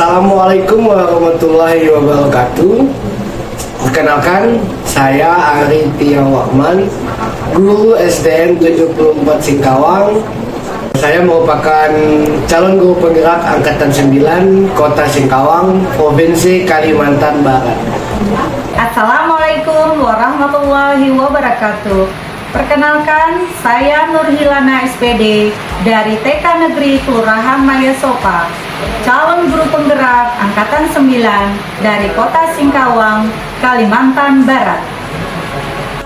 Assalamualaikum warahmatullahi wabarakatuh. Perkenalkan, saya Ari Tiawakman, guru SDN 74 Singkawang. Saya merupakan calon guru penggerak Angkatan 9 Kota Singkawang, Provinsi Kalimantan Barat. Assalamualaikum warahmatullahi wabarakatuh. Perkenalkan, saya Nurhilana SPD dari TK Negeri Kelurahan Mayasopa, calon guru penggerak Angkatan 9 dari Kota Singkawang, Kalimantan Barat.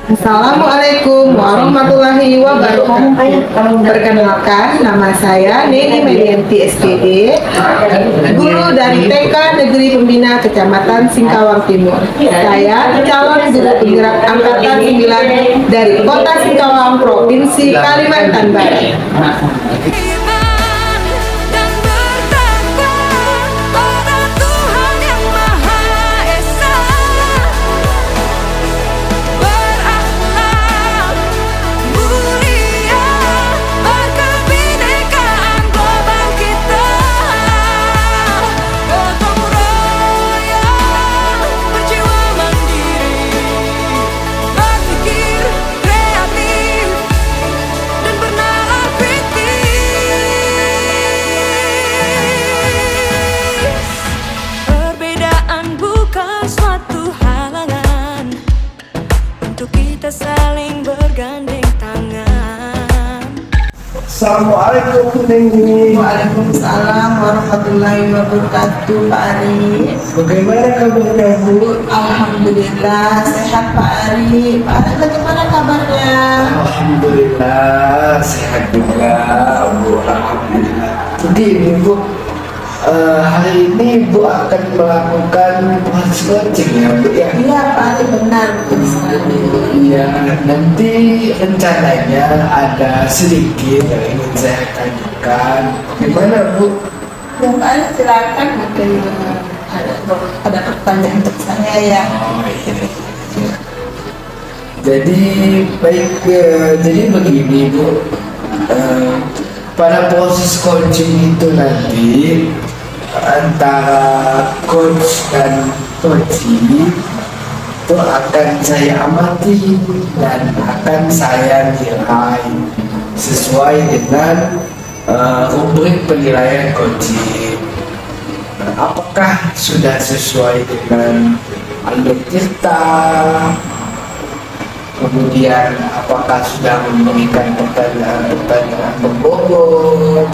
Assalamualaikum warahmatullahi wabarakatuh. Perkenalkan, nama saya Neni Medianti SPD, guru dari TK Negeri Pembina Kecamatan Singkawang Timur. Saya calon guru penggerak Angkatan 9 dari Kota Singkawang, Provinsi Kalimantan Barat. Saling bergandeng tangan. Assalamualaikum Neng. Waalaikumsalam warahmatullahi wabarakatuh, Pak Ari. Bagaimana kabarnya Bu? Alhamdulillah sehat Pak Ari. Pak Ari bagaimana kabarnya? Alhamdulillah sehat juga Bu. Alhamdulillah. Begini Bu, hari ini Bu akan melakukan proses coaching ya Bu ya? Iya Pak Ari, benar sekali. Iya, nanti rencananya ada sedikit yang ingin saya tanyakan. Gimana Bu? Ya Pak Ari, silakan mungkin ada pertanyaan untuk saya ya. Oh iya. Jadi jadi begini Bu, pada proses coaching itu nanti antara coach dan coachee itu akan saya amati dan akan saya nilai sesuai dengan rubrik penilaian coaching. Apakah sudah sesuai dengan alur kita, kemudian apakah sudah memberikan pertanyaan membobot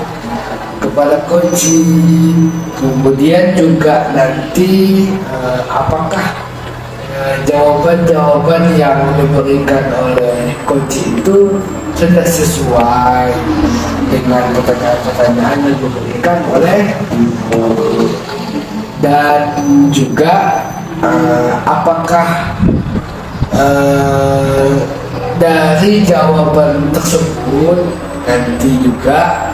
kepada coaching, kemudian juga nanti apakah jawaban-jawaban yang diberikan oleh coaching itu sudah sesuai dengan pertanyaan-pertanyaan yang diberikan oleh ibu, dan juga apakah dari jawaban tersebut nanti juga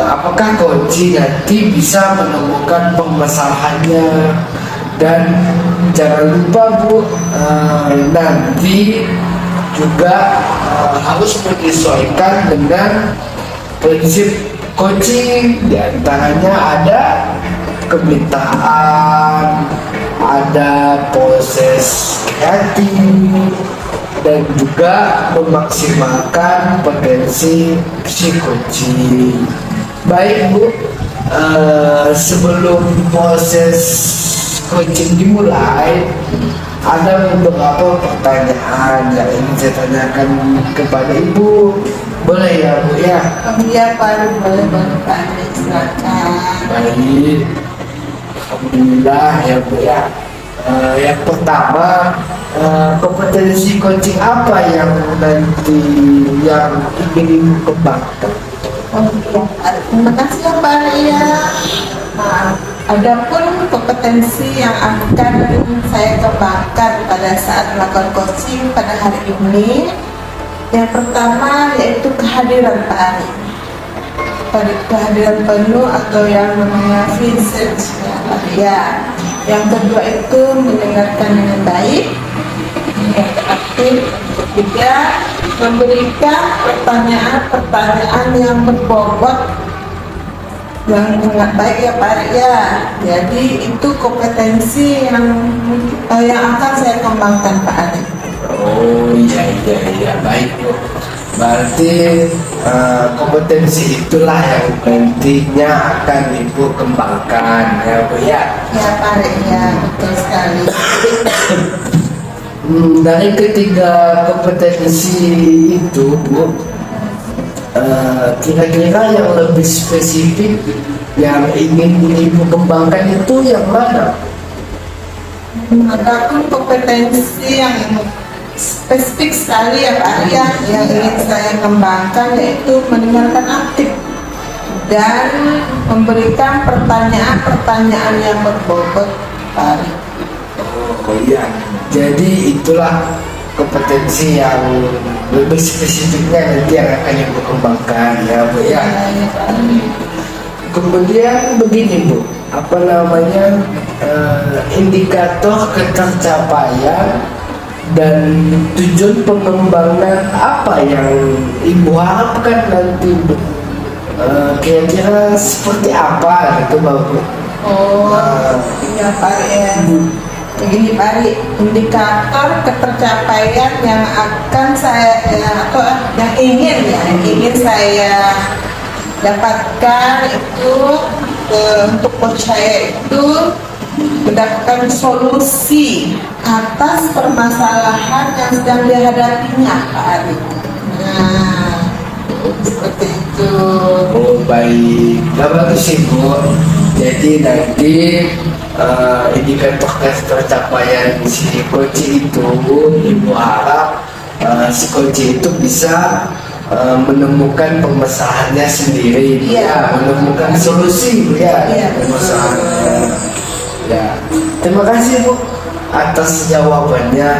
apakah coaching nanti bisa menemukan permasalahannya. Dan jangan lupa Bu, nanti juga harus menyesuaikan dengan prinsip coaching. Di antaranya ada kemitraan, ada proses kreatif, dan juga memaksimalkan potensi si coaching. Baik Bu, sebelum proses coaching dimulai, ada beberapa pertanyaan yang ingin saya tanyakan kepada Ibu. Boleh ya Bu ya? Iya Pak Ari, boleh Pak Ari, silakan. Baik, alhamdulillah ya Bu ya. Yang pertama, kompetensi coaching apa yang nanti yang ingin Ibu kembangkan? Oh iya, terima kasih ya Pak Ari ya. Adapun kompetensi yang akan saya kembangkan pada saat melakukan coaching pada hari ini, yang pertama yaitu kehadiran Pak Ari. Kehadiran penuh atau yang namanya visage ya. Yang kedua itu mendengarkan dengan baik, yang aktif. Ketiga, memberikan pertanyaan-pertanyaan yang berbobot yang sangat baik ya Pak Ari ya. Jadi itu kompetensi yang akan saya kembangkan Pak Ari. Oh iya, baik Bu. Berarti kompetensi itulah yang nantinya akan Ibu kembangkan ya Bu ya. Ya Pak Ari ya, betul sekali. Dari ketiga kompetensi itu Bu, kira-kira yang lebih spesifik yang ingin Ibu kembangkan itu yang mana? Adapun kompetensi yang spesifik sekali ya Pak Ari ya, yang ingin saya kembangkan yaitu mendengarkan aktif dan memberikan pertanyaan-pertanyaan yang berbobot Pak Ari. Oh iya, jadi itulah kompetensi yang lebih spesifiknya nanti yang akan Ibu kembangkan ya Bu ya. Ya Pak Ari. Kemudian begini Bu, apa namanya, indikator ketercapaian dan tujuan pengembangan apa yang Ibu harapkan nanti Bu? Kira-kira seperti apa gitu Bu? Oh, iya Pak Ari ya. Begini Pak Ari, indikator ketercapaian yang akan saya atau yang ingin saya dapatkan itu untuk coach saya itu mendapatkan solusi atas permasalahan yang sedang dihadapinya Pak Ari. Nah, seperti itu. Oh baik, bagus sih Bu. Jadi nanti indikator tercapaian si coach itu Ibu harap si coach itu bisa menemukan permasalahannya sendiri, Iya. menemukan solusi ya Iya. permasalahannya. Ya, terima kasih Bu atas jawabannya.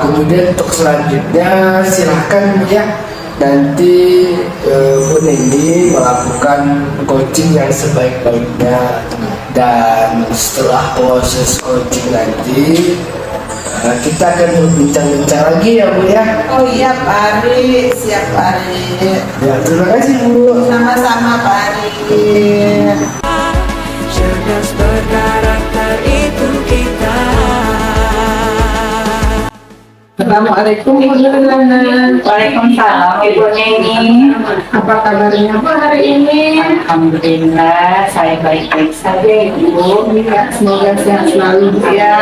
Kemudian untuk selanjutnya silahkan ya nanti Bu Nindi melakukan coaching yang sebaik-baiknya, dan setelah proses coaching nanti kita akan berbincang-bincang lagi ya Bu ya. Oh iya Pak Ari, siap Pak Ari. Ya, terima kasih Bu. Sama-sama Pak Ari. Cerdas berkarakter itu kita. Assalamualaikum Ibu Nurlana. Waalaikumsalam Ibu Neni. Apa kabarnya Bu hari ini? Alhamdulillah saya baik-baik saja Ibu. Ya, semoga sehat selalu Bu ya.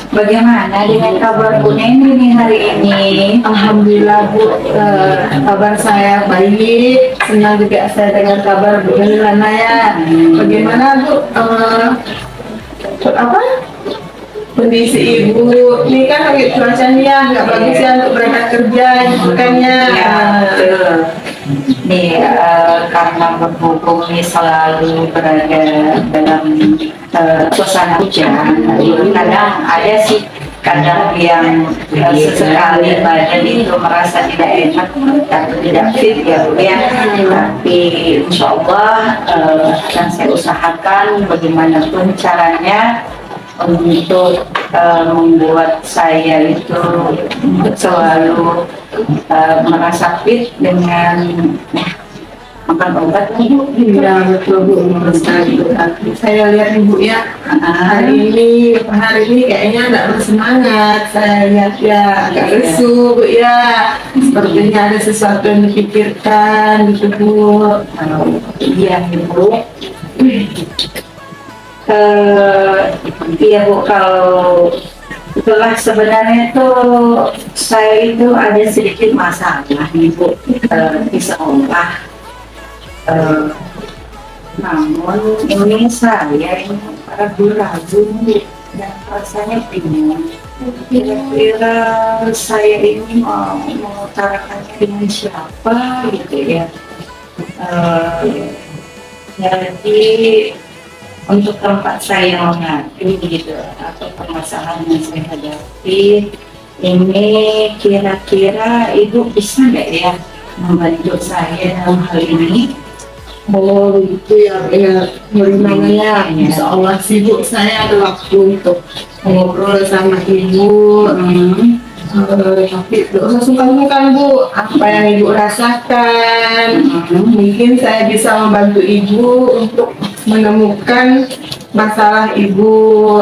Bagaimana dengan kabar Bu Neni nih hari ini? Alhamdulillah Bu, kabar saya baik. Senang juga saya dengar kabar Bu Nurlana ya. Bagaimana Bu? Apa? Kondisi Ibu ini kan lagi cuacanya nggak bagus ya untuk berangkat kerja, bukannya? Ya, betul. Nih, karena berhubung ini selalu berada dalam suasana hujan, kadang ada sih kadang yang sesekali badan itu merasa tidak enak atau tidak fit ya Bu ya. Tapi insya Allah akan saya usahakan bagaimanapun caranya untuk membuat saya itu selalu merasa fit dengan makan obat Bu. Iya betul Bu, sekali. Saya lihat Ibu ya, hari ini kayaknya nggak bersemangat. Saya lihat ya agak lesu Bu ya, sepertinya ada sesuatu yang dipikirkan gitu Bu. Iya Ibu. Iya Bu, kalau itulah sebenarnya itu saya itu ada sedikit masalah nih Bu di sekolah. Namun ini saya ini ragu-ragu dan rasanya bingung. Kira-kira saya ini mau mengutarakannya dengan siapa gitu ya. Jadi untuk tempat saya mengadu gitu atau permasalahan yang saya hadapi ini, kira-kira Ibu bisa nggak ya membantu saya dalam hal ini? Oh itu ya, namanya Insya Allah sih Bu, saya ada waktu untuk ngobrol sama Ibu. Tapi gak usah sungkan-sungkan Bu, apa yang Ibu rasakan. Mungkin saya bisa membantu Ibu untuk menemukan masalah Ibu.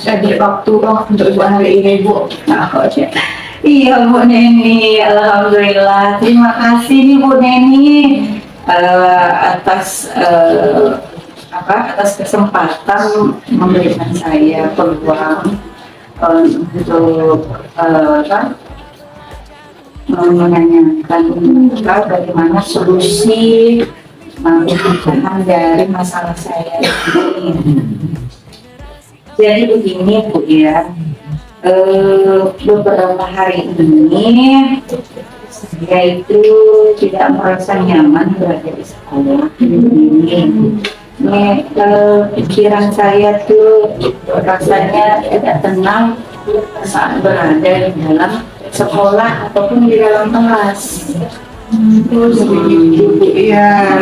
Saya beri waktu untuk Ibu hari ini Bu. Iya Bu Neni, alhamdulillah. Terima kasih nih Bu Neni atas atas kesempatan memberikan saya peluang untuk menanyakan bagaimana solusi pemecahan dari masalah saya ini. Jadi begini Bu ya, beberapa hari ini saya itu tidak merasa nyaman berada di sekolah ini. Pikiran saya tuh rasanya tidak tenang saat berada di dalam sekolah ataupun di dalam kelas. Begitu Bu ya.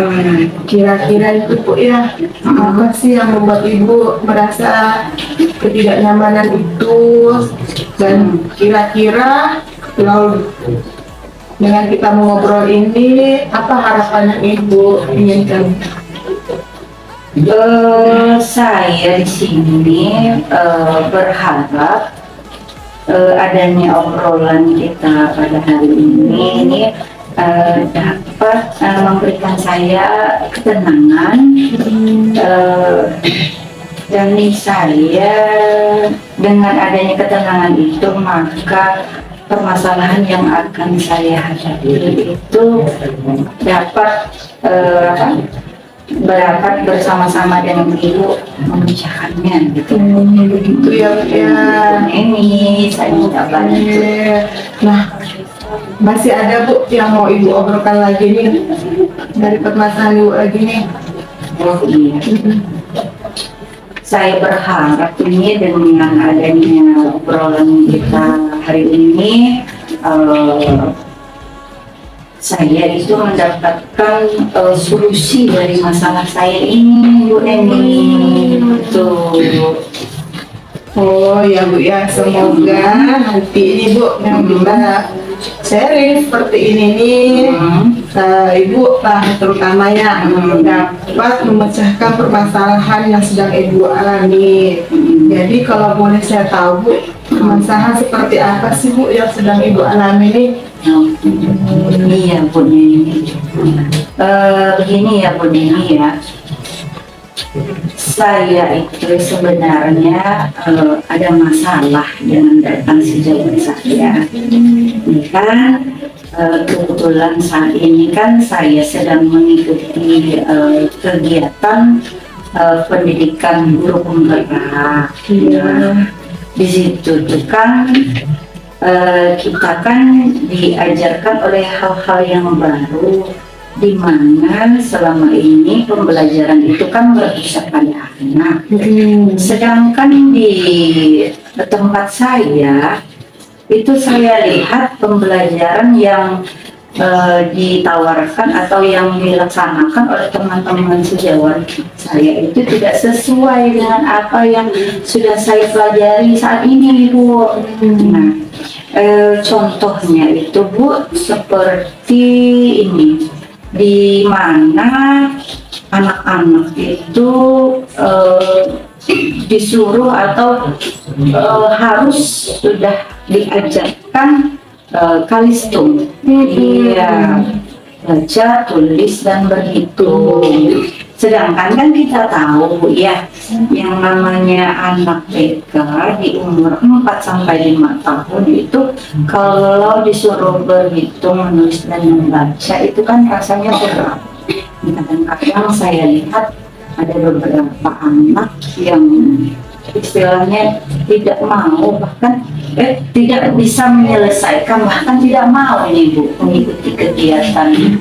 Kira-kira itu Bu ya, apa sih yang membuat Ibu merasa ketidaknyamanan itu? Dan kira-kira kalau dengan kita mengobrol ini, apa harapan yang Ibu inginkan? Saya di sini berharap adanya obrolan kita pada hari ini dapat memberikan saya ketenangan dan saya dengan adanya ketenangan itu maka permasalahan yang akan saya hadapi itu dapat berapat bersama-sama dengan Ibu memecahkannya gitu. Begitu ya Bu ya. Ini saya minta bantu. Nah, masih ada Bu yang mau Ibu obrolkan lagi nih dari permasalahan Ibu lagi nih? Oh iya. Saya berharap ini dengan adanya obrolan kita hari ini saya itu mendapatkan solusi dari masalah saya ini Bu Neni. Tuh. Oh ya Bu ya, semoga nanti ini Bu yang kita sharing seperti ini nih, Ibu terutama ya dapat memecahkan permasalahan yang sedang Ibu alami. Jadi kalau boleh saya tahu Bu, permasalahan seperti apa sih Bu yang sedang Ibu alami nih? Iya Bu Neni. Begini ya Bu Neni ya. Saya itu sebenarnya ada masalah dengan datang sejauh saya. Ini kan kebetulan saat ini kan saya sedang mengikuti kegiatan pendidikan guru penggerak. Ya. Di situ tuh kan kita kan diajarkan oleh hal-hal yang baru, di mana selama ini pembelajaran itu kan berpusat pada anak. Sedangkan di tempat saya itu saya lihat pembelajaran yang ditawarkan atau yang dilaksanakan oleh teman-teman sejawat saya itu tidak sesuai dengan apa yang sudah saya pelajari saat ini Bu. Nah, contohnya itu Bu seperti ini, di mana anak-anak itu disuruh atau harus sudah diajarkan kalistung, iya, baca, tulis dan berhitung. Sedangkan kan kita tahu Bu ya, yang namanya anak TK di umur 4 sampai 5 tahun itu kalau disuruh berhitung, menulis dan membaca itu kan rasanya berat. Kadang-kadang saya lihat ada beberapa anak yang istilahnya tidak mau, bahkan tidak bisa menyelesaikan, bahkan tidak mau ini Bu mengikuti kegiatan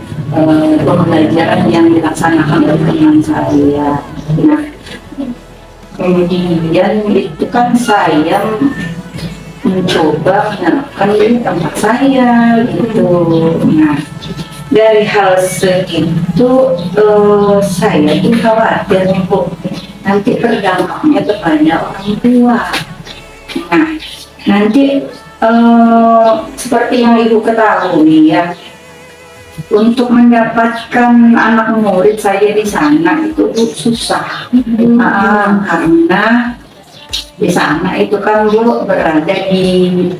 pembelajaran yang dilaksanakan oleh teman saya. Nah, kemudian itu kan saya mencoba menerapkan di tempat saya gitu. Nah, dari hal segitu saya tuh khawatir nih Bu, nanti berdampaknya kepada orang tua. Nah, nanti seperti yang Ibu ketahui ya, untuk mendapatkan anak murid saya di sana itu susah. Karena di sana itu kan Bu berada di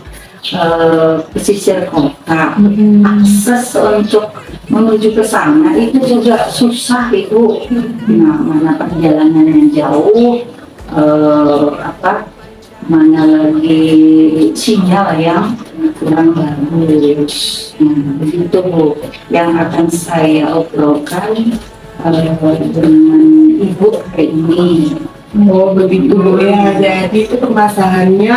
pesisir kota. Akses untuk menuju ke sana itu juga susah Ibu. Nah, mana perjalanannya jauh, mana lagi sinyal yang kurang bagus. Nah, begitu Bu yang akan saya obrolkan dengan Ibu hari ini. Oh begitu Bu ya, jadi itu permasalahannya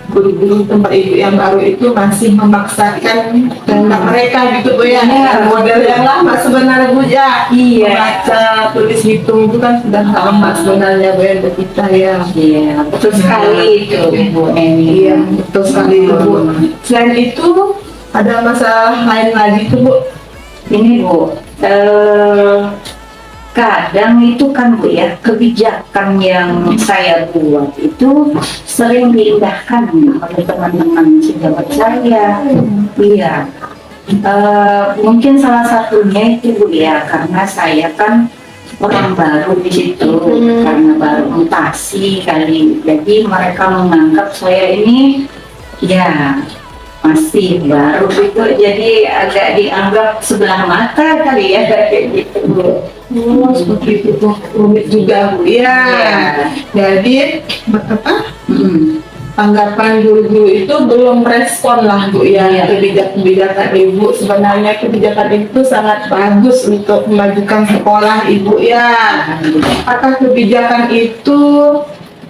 guru-guru tempat Ibu yang baru itu masih memaksakan kehendak mereka gitu Bu ya. Model yang lama sebenarnya Bu ya. Iya. Baca, tulis, hitung itu kan sudah lama sebenarnya Bu ya untuk kita ya. Iya, betul sekali itu Ibu Eni. Iya, betul sekali itu Bu. Selain itu ada masalah lain lagi tuh Bu. Ini Bu, kadang itu kan Bu ya, kebijakan yang saya buat itu sering diindahkan oleh teman-teman sejawat saya. Iya, mungkin salah satunya itu Bu ya, karena saya kan orang baru di situ, karena baru mutasi kali, jadi mereka menganggap saya ini ya masih baru itu, jadi agak dianggap sebelah mata kali ya kayak gitu Bu. Oh, seperti itu tuh rumit juga Bu ya. Jadi tanggapan guru-guru itu belum respon lah Bu ya. Kebijakan Ibu, sebenarnya kebijakan itu sangat bagus untuk memajukan sekolah Ibu ya. Apakah kebijakan itu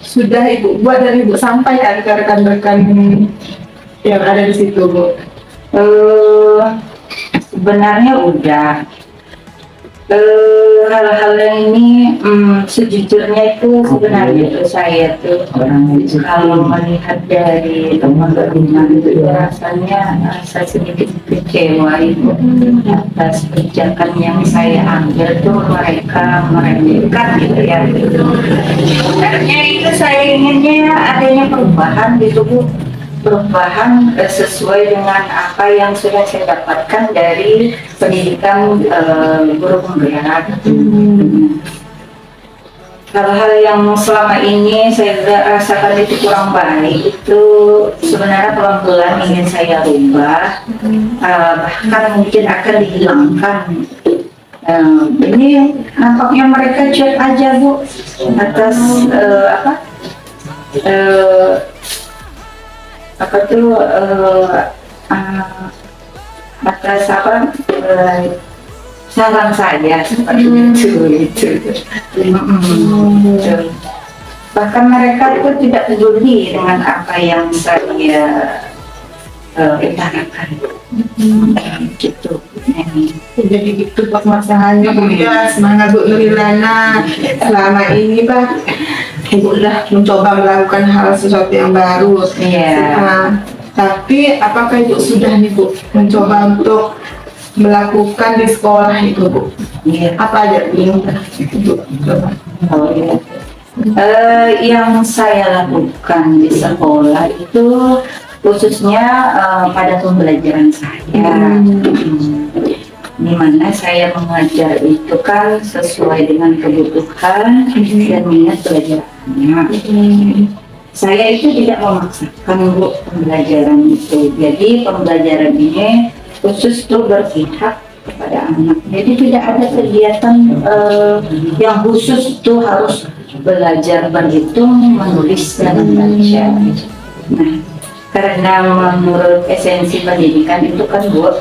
sudah Ibu buat dan Ibu sampaikan ke rekan-rekan yang ada di situ Bu? Sebenarnya udah. Hal-hal yang ini sejujurnya itu sebenarnya itu saya tuh kalau melihat dari teman-teman itu rasanya saya sedikit kecewa itu atas kebijakan yang saya ambil tuh mereka meremehkan gitu ya. Sebenarnya itu saya inginnya adanya perubahan gitu Bu, perubahan sesuai dengan apa yang sudah saya dapatkan dari pendidikan guru penggerak. Hal-hal yang selama ini saya rasakan itu kurang baik itu sebenarnya pelan-pelan ingin saya rubah, bahkan mungkin akan dihilangkan. Ini nampaknya mereka cek aja Bu atas atas saran saya seperti itu. Bahkan mereka itu tidak peduli dengan apa yang saya utarakan. Gitu. Jadi gitu permasalahannya Bu ya. Semangat Bu Nurilana. Selama ini Ibu udah mencoba melakukan hal sesuatu yang baru. Tapi apakah Ibu sudah nih Bu mencoba untuk melakukan di sekolah itu Bu? Apa aja yang Ibu coba? Yang saya lakukan di sekolah itu khususnya pada pembelajaran saya. Di mana saya mengajar itu kan sesuai dengan kebutuhan dan minat pelajarannya. Saya itu tidak memaksakan Bu pembelajaran itu. Jadi pembelajaran ini khusus tuh berpihak kepada anak. Jadi tidak ada kegiatan yang khusus tuh harus belajar berhitung, menulis dan membaca. Nah, karena menurut esensi pendidikan itu kan Bu,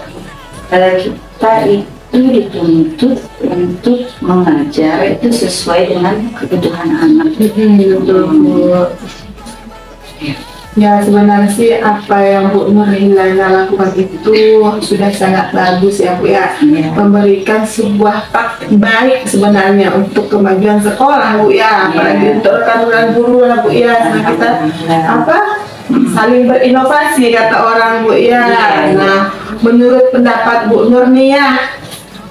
kita itu dituntut untuk mengajar itu sesuai dengan kebutuhan anak. Ya sebenarnya sih apa yang Bu Nurilana lakukan itu sudah sangat bagus ya Bu ya. Memberikan sebuah praktik baik sebenarnya untuk kemajuan sekolah Bu ya. Apalagi untuk rekan-rekan guru lah Bu ya. Nah, kita saling berinovasi kata orang Bu ya. Nah, menurut pendapat Bu Nur nih ya,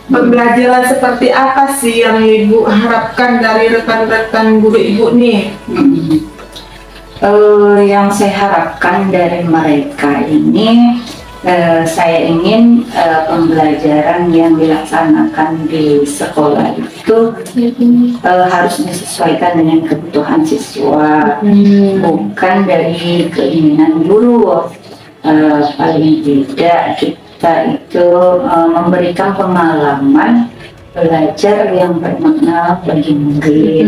pembelajaran seperti apa sih yang Ibu harapkan dari rekan-rekan guru Ibu nih? Yang saya harapkan dari mereka ini, saya ingin pembelajaran yang dilaksanakan di sekolah itu harus disesuaikan dengan kebutuhan siswa, bukan dari keinginan guru. Paling tidak kita itu memberikan pengalaman belajar yang bermakna bagi murid.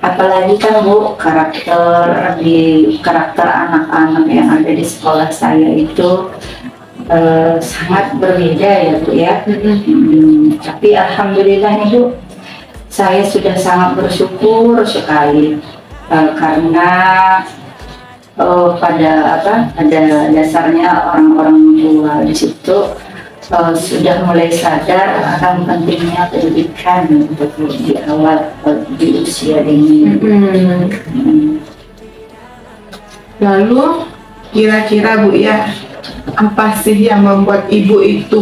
Apalagi kan Bu, karakter anak-anak yang ada di sekolah saya itu sangat berbeda ya Bu ya. Tapi alhamdulillah nih Bu, saya sudah sangat bersyukur sekali karena pada dasarnya orang-orang tua di situ sudah mulai sadar akan pentingnya pendidikan untuk di awal di usia ini. Lalu kira-kira Bu ya, apa sih yang membuat ibu itu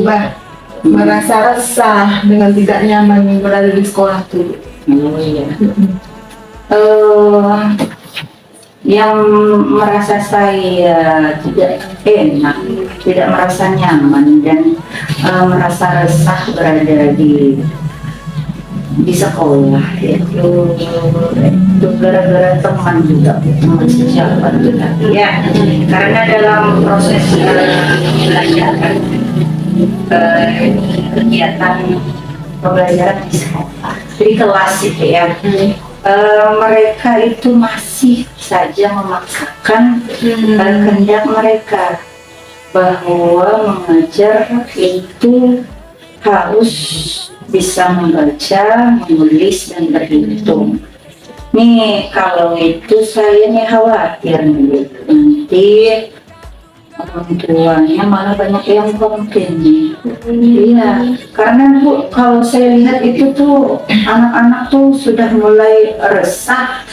merasa resah dengan tidak nyaman berada di sekolah itu? Oh iya. Yang merasa saya tidak enak, tidak merasa nyaman dan merasa resah berada di sekolah itu gara-gara teman juga, teman siapa juga ya, karena dalam proses belajar kegiatan pembelajaran di sekolah di kelas itu ya, mereka itu masih saja memaksakan kehendak mereka bahwa mengajar itu harus bisa membaca, menulis, dan berhitung. Nih kalau itu saya nih khawatir nih, nanti orang tuanya malah banyak yang komplain nih. Iya, karena Bu, kalau saya lihat itu tuh anak-anak tuh sudah mulai resah.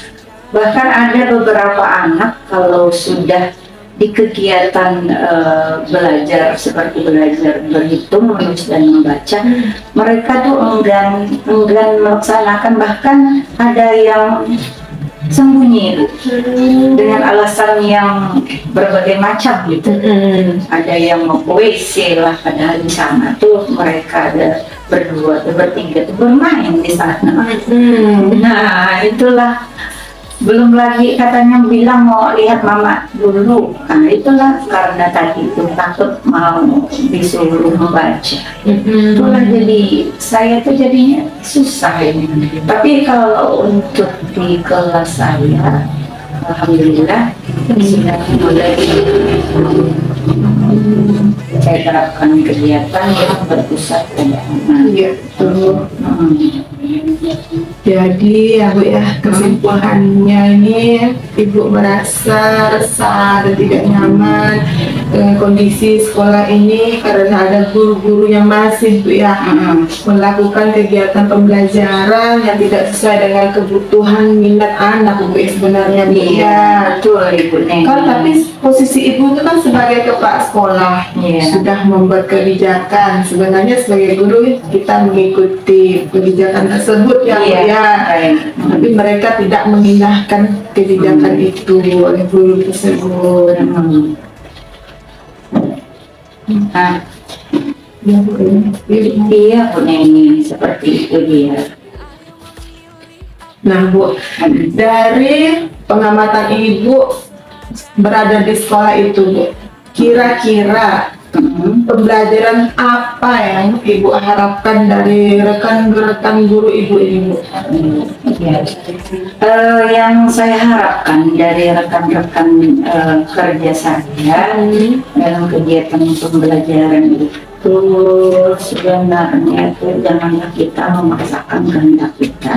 Bahkan ada beberapa anak kalau sudah di kegiatan belajar seperti belajar berhitung, menulis dan membaca, mereka tuh enggan melaksanakan, bahkan ada yang sembunyi dengan alasan yang berbagai macam gitu. Ada yang mau WC lah, padahal di sana tuh mereka ada berdua atau bertiga tuh bermain di sana. Nah itulah, belum lagi katanya bilang mau lihat mama dulu. Nah itulah karena tadi itu takut mau disuruh membaca. Itulah jadi saya tuh jadinya susah ini. Tapi kalau untuk di kelas saya, alhamdulillah sudah mulai saya terapkan kegiatan yang berpusat pada anak. Jadi ya Bu ya, kesimpulannya ini Ibu merasa resah dan tidak nyaman dengan kondisi sekolah ini karena ada guru-guru yang masih Bu ya melakukan kegiatan pembelajaran yang tidak sesuai dengan kebutuhan minat anak Bu ya sebenarnya Bu ya. Betul Ibu Neni. Kan tapi posisi Ibu itu kan sebagai kepala sekolah sudah membuat kebijakan. Sebenarnya sebagai guru kita mengikuti kebijakan tersebut ya Bu ya. Tapi mereka tidak mengindahkan kebijakan itu oleh guru tersebut. Nah, iya Bu Neni, seperti itu dia. Nah Bu, dari pengamatan Ibu berada di sekolah itu Bu, kira-kira pembelajaran apa yang Ibu harapkan dari rekan-rekan guru Ibu ini Bu? Yang saya harapkan dari rekan-rekan kerja saya dalam kegiatan pembelajaran itu sebenarnya itu janganlah kita memaksakan kehendak kita,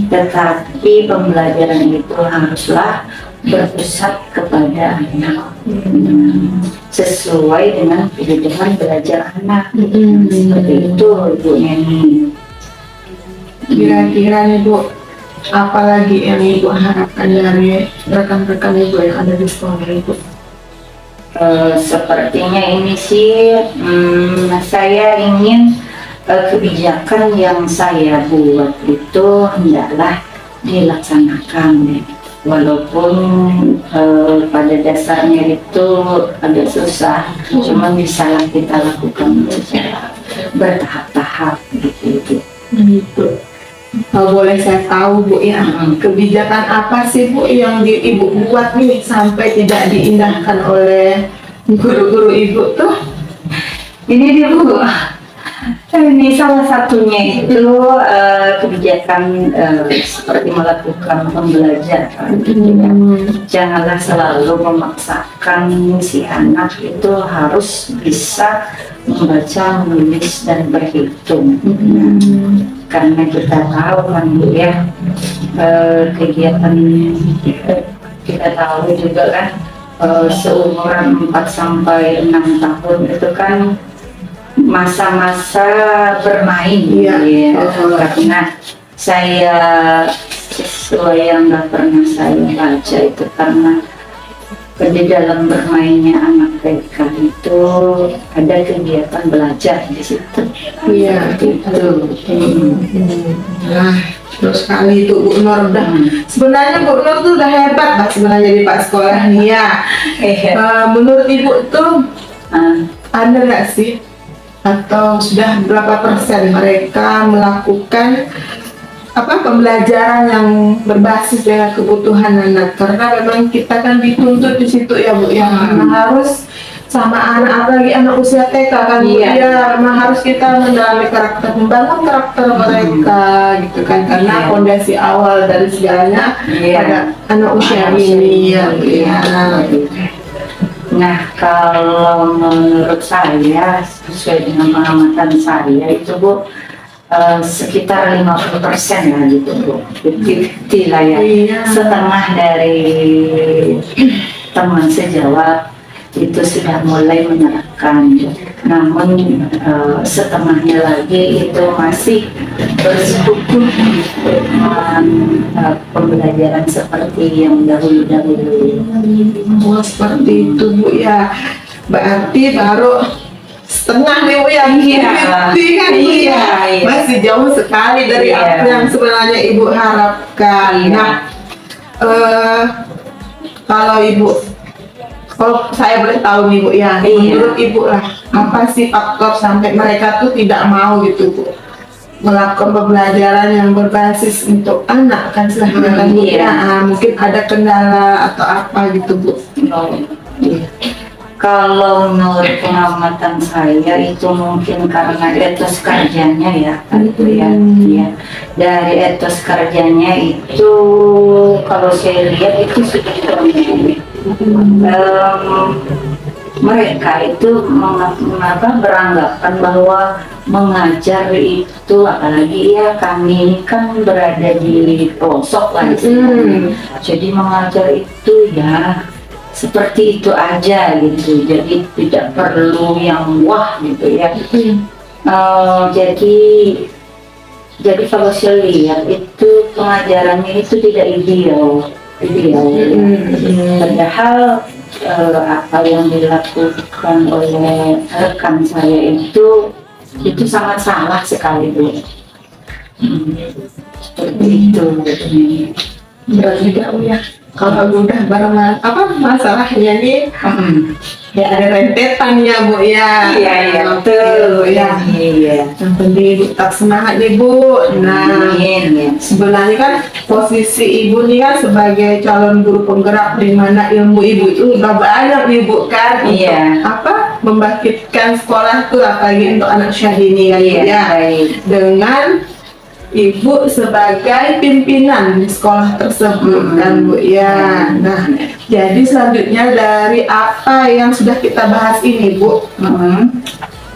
tetapi pembelajaran itu haruslah berpusat kepada anak, sesuai dengan kebutuhan belajar anak. Seperti itu Ibu Neni. Kira-kira nih Bu, apalagi yang Ibu harapkan dari rekan-rekan Ibu yang ada di sekolah Ibu? Sepertinya ini sih saya ingin kebijakan yang saya buat itu hendaklah dilaksanakan. walaupun pada dasarnya itu agak susah, cuma bisa kita lakukan secara bertahap-tahap gitu. Gitu. Kalau boleh saya tahu Bu ya, kebijakan apa sih Bu yang Ibu buat nih sampai tidak diindahkan oleh guru-guru Ibu tuh? Ini dia Bu, ini salah satunya itu kebijakan seperti melakukan pembelajaran gitu ya. Janganlah selalu memaksakan si anak itu harus bisa membaca, menulis, dan berhitung. Karena kita tahu kan Bu ya, kegiatan kita tahu juga kan, seumuran 4 sampai 6 tahun itu kan masa-masa bermain. Iya. Ya. Karena saya siswa yang nggak pernah saya baca itu karena di dalam bermainnya anak TK itu ada kegiatan belajar di situ. Iya, Itu. Nah, terus kali itu Bu Nur udah sebenarnya Bu Nur tuh udah hebat Pak sebenarnya di Pak sekolah nih ya. Menurut Ibu tuh ada nggak sih atau sudah berapa persen mereka melakukan pembelajaran yang berbasis dengan kebutuhan anak, karena memang kita kan dituntut di situ ya Bu ya, harus sama anak, apalagi anak usia TK kan Bu ya, memang harus kita mendalami karakter, membangun karakter mereka gitu kan, karena fondasi awal dari segalanya pada anak usia ini ya Bu ya. Nah, kalau menurut saya sesuai dengan pengamatan saya itu Bu, sekitar 50% lah gitu Bu, 50-50 lah ya. Setengah dari teman sejawat itu sudah mulai menerapkan, namun setengahnya lagi itu masih bersikukuh dengan pembelajaran seperti yang dahulu-dahulu. Oh, seperti itu Bu ya, berarti baru setengah nih Bu ya, kan Bu ya, masih jauh sekali dari apa yang sebenarnya Ibu harapkan. Nah, kalau saya boleh tahu nih Bu ya, menurut Ibu lah, apa sih faktor sampai mereka tuh tidak mau gitu Bu melakukan pembelajaran yang berbasis untuk anak kan silahkan kan Bu ya, mungkin ada kendala atau apa gitu Bu? Kalau menurut pengamatan saya itu mungkin karena etos kerjanya ya, gitu ya. Dari etos kerjanya itu kalau saya lihat itu sudah terjadi. Mereka itu beranggapan bahwa mengajar itu, apalagi ya kami ini kan berada di pelosok lah jadi mengajar itu ya seperti itu aja gitu, jadi tidak perlu yang wah gitu ya. Jadi kalau saya lihat itu pengajarannya itu tidak ideal. Padahal apa yang dilakukan oleh rekan saya itu sangat salah sekali Bu. Seperti itu. Berat juga Bu ya, kalau udah bareng masalahnya nih ya ada rentetan ya Bu ya. Iya betul Bu ya. Yang penting Ibu tetap semangat nih Bu. Nah, sebenarnya kan posisi Ibu nih kan sebagai calon guru penggerak, di mana ilmu Ibu itu udah banyak nih Bu kan untuk membangkitkan sekolah tuh, apalagi untuk anak Syahrini kan Bu ya. Dengan Ibu sebagai pimpinan di sekolah tersebut kan Bu ya. Nah, jadi selanjutnya dari apa yang sudah kita bahas ini Bu,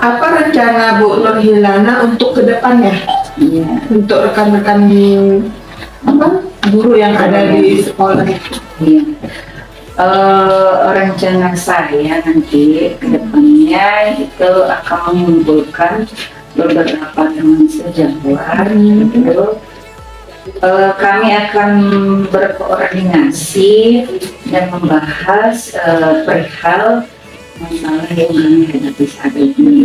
apa rencana Bu Nurhilana untuk kedepannya? Untuk rekan-rekan guru yang ada di sekolah? Rencana saya nanti kedepannya itu akan mengumpulkan beberapa teman sejawat gitu. Kami akan berkoordinasi dan membahas perihal masalah yang kami hadapi saat ini.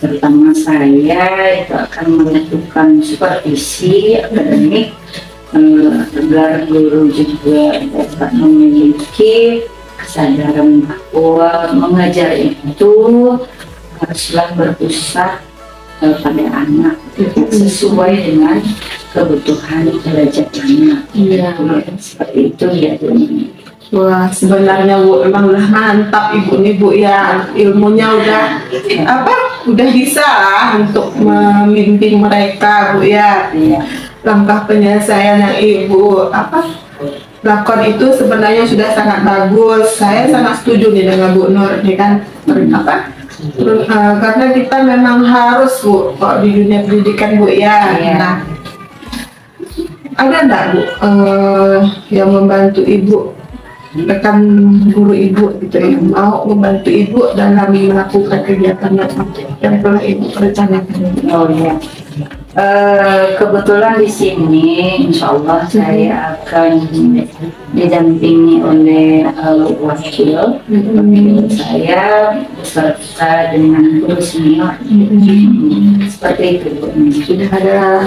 Terutama saya itu akan melakukan supervisi akademik agar guru juga dapat memiliki kesadaran bahwa mengajar itu haruslah berpusat pada anak sesuai dengan kebutuhan belajar anak. Iya. Seperti itu ya Bu. Wah, sebenarnya Bu emang udah mantap Ibu nih Bu ya, ilmunya udah bisa lah untuk membimbing mereka Bu ya. Iya. Langkah penyelesaian yang Ibu lakukan itu sebenarnya sudah sangat bagus. Saya sangat setuju nih dengan Bu Nur nih kan karena kita memang harus Bu kalau di dunia pendidikan Bu ya. Iya. Nah, ada enggak Bu yang membantu Ibu, rekan guru Ibu gitu ya, mau membantu Ibu dalam melakukan kegiatan yang telah Ibu rencanakan? Oh ya. Kebetulan di sini, insya Allah saya akan didampingi oleh wakil saya beserta dengan guru senior. Seperti itu Bu.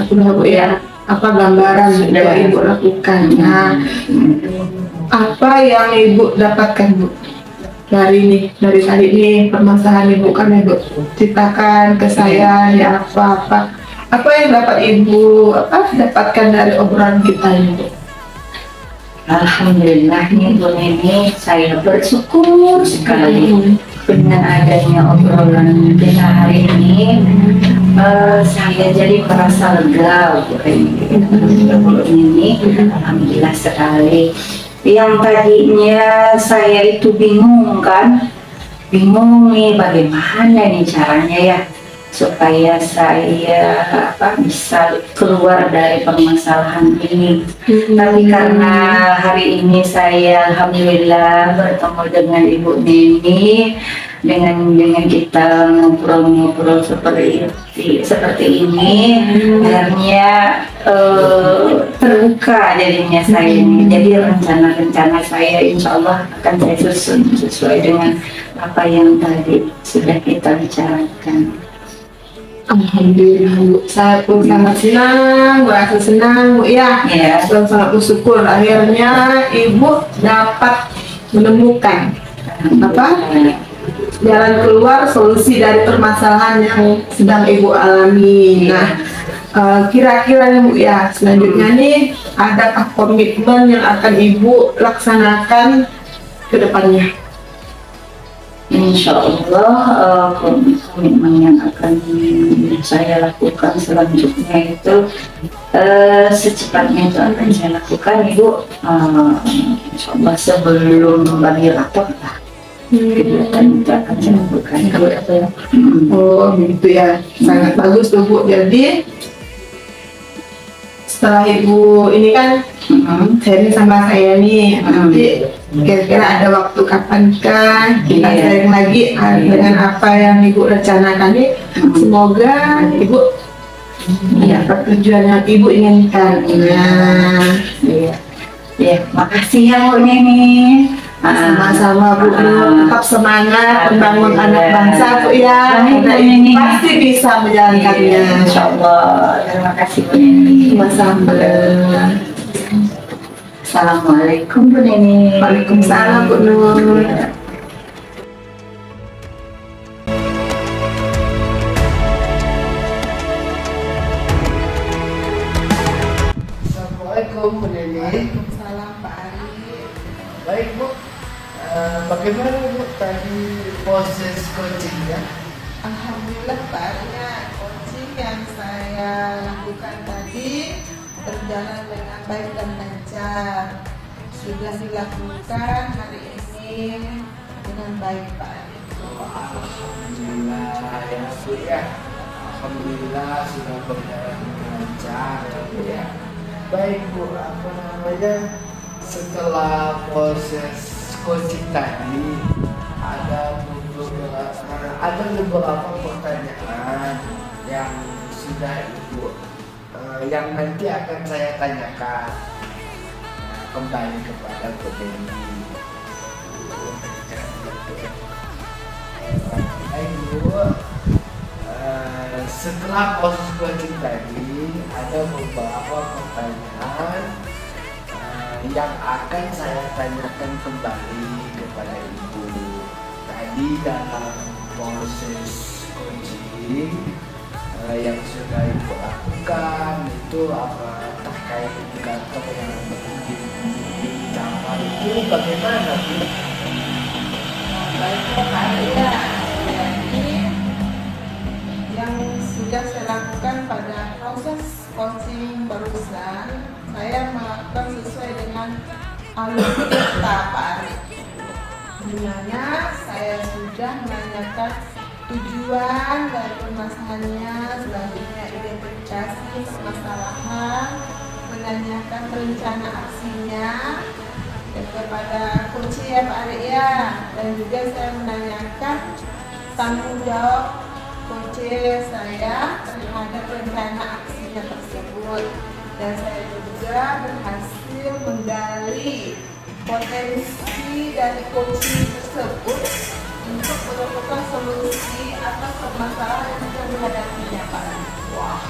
Sudah Bu ya, apa gambaran yang Ibu lakukan? Nah, apa yang Ibu dapatkan Bu dari tadi ini permasalahan Ibu kan Ibu ceritakan ke saya ya apa yang dapat Ibu dapatkan dari obrolan kita ini? Alhamdulillah nih Bu Neni, saya bersyukur sekali dengan adanya obrolan kita hari ini. Saya jadi merasa lega Bu Neni. Alhamdulillah sekali. Yang tadinya saya itu bingung nih bagaimana nih caranya ya supaya saya bisa keluar dari permasalahan ini. Tapi karena hari ini saya alhamdulillah bertemu dengan Ibu Neni, dengan kita ngobrol-ngobrol seperti ini, akhirnya terbuka jadinya saya ini. Jadi rencana-rencana saya insya Allah akan saya susun sesuai dengan apa yang tadi sudah kita bicarakan. Alhamdulillah Bu, saya pun sangat senang, merasa senang Bu ya. Dan sangat bersyukur akhirnya Ibu dapat menemukan jalan keluar, solusi dari permasalahan yang sedang Ibu alami. Nah, kira-kira nih Bu ya, selanjutnya nih adakah komitmen yang akan Ibu laksanakan ke depannya? Insya Allah komitmen yang akan saya lakukan selanjutnya itu secepatnya itu akan saya lakukan Ibu. Insya Allah sebelum bagi rapor lah kegiatan itu akan saya lakukan. Oh begitu ya, sangat bagus tuh Bu. Jadi setelah Ibu ini kan sharing sama saya nih, nanti kira-kira ada waktu kapankah kita sharing lagi dengan apa yang Ibu rencanakan nih. Semoga Ibu dapat tujuan yang Ibu inginkan. Makasih ya Bu Neni. Sama-sama Bu, tetap semangat membangun anak bangsa Bu ya. Kita ini pasti bisa menjalankannya. Insya Allah. Terima kasih Bu Neni. Sama-sama. Assalamualaikum Bu Neni. Waalaikumsalam Bu Nur. Assalamualaikum Bu Neni. Waalaikumsalam Pak Ari. Baik Bu, bagaimana Bu tadi proses coachingnya? Alhamdulillah Pak Ari, coaching yang saya lakukan tadi berjalan dengan baik dan lancar. Sudah dilakukan hari ini dengan baik Pak Ari. Alhamdulillah ya Bu ya. Alhamdulillah sudah berjalan dengan lancar Bu ya. Baik Bu, setelah proses coaching tadi ada beberapa pertanyaan yang sudah Ibu yang nanti akan saya tanyakan kembali kepada Bu Neni. Baik Bu, setelah proses coaching tadi ada beberapa pertanyaan yang akan saya tanyakan kembali kepada ibu. Tadi dalam proses coaching yang sudah ibu lakukan itu apa terkait indikator yang dicapai itu bagaimana Bu? Baiklah Pak Arya, jadi yang sudah saya lakukan pada proses coaching barusan, saya melakukan sesuai dengan alur kita Pak Ari, di mana saya sudah menanyakan tujuan dari permasalahannya, selanjutnya identifikasi permasalahan, menanyakan rencana aksinya dan kepada kunci ya Pak Ari ya, dan juga saya menanyakan tanggung jawab kunci saya terhadap rencana aksinya tersebut, dan saya juga berhasil menggali potensi dari kunci tersebut untuk menemukan solusi atas permasalahan yang sedang dihadapinya Pak Ari. Wah,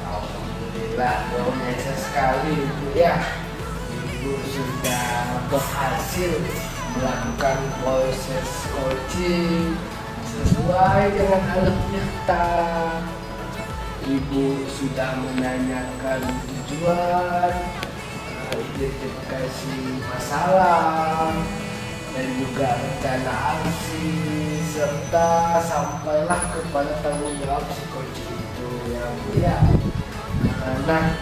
alhamdulillah luar biasa sekali Ibu ya. Ibu sudah berhasil melakukan proses coaching sesuai dengan alur kita. Ibu sudah menanyakan tujuan, identifikasi masalah, dan juga rencana aksi, serta sampailah kepada tanggung jawab si coaching itu ya Bu ya. Nah,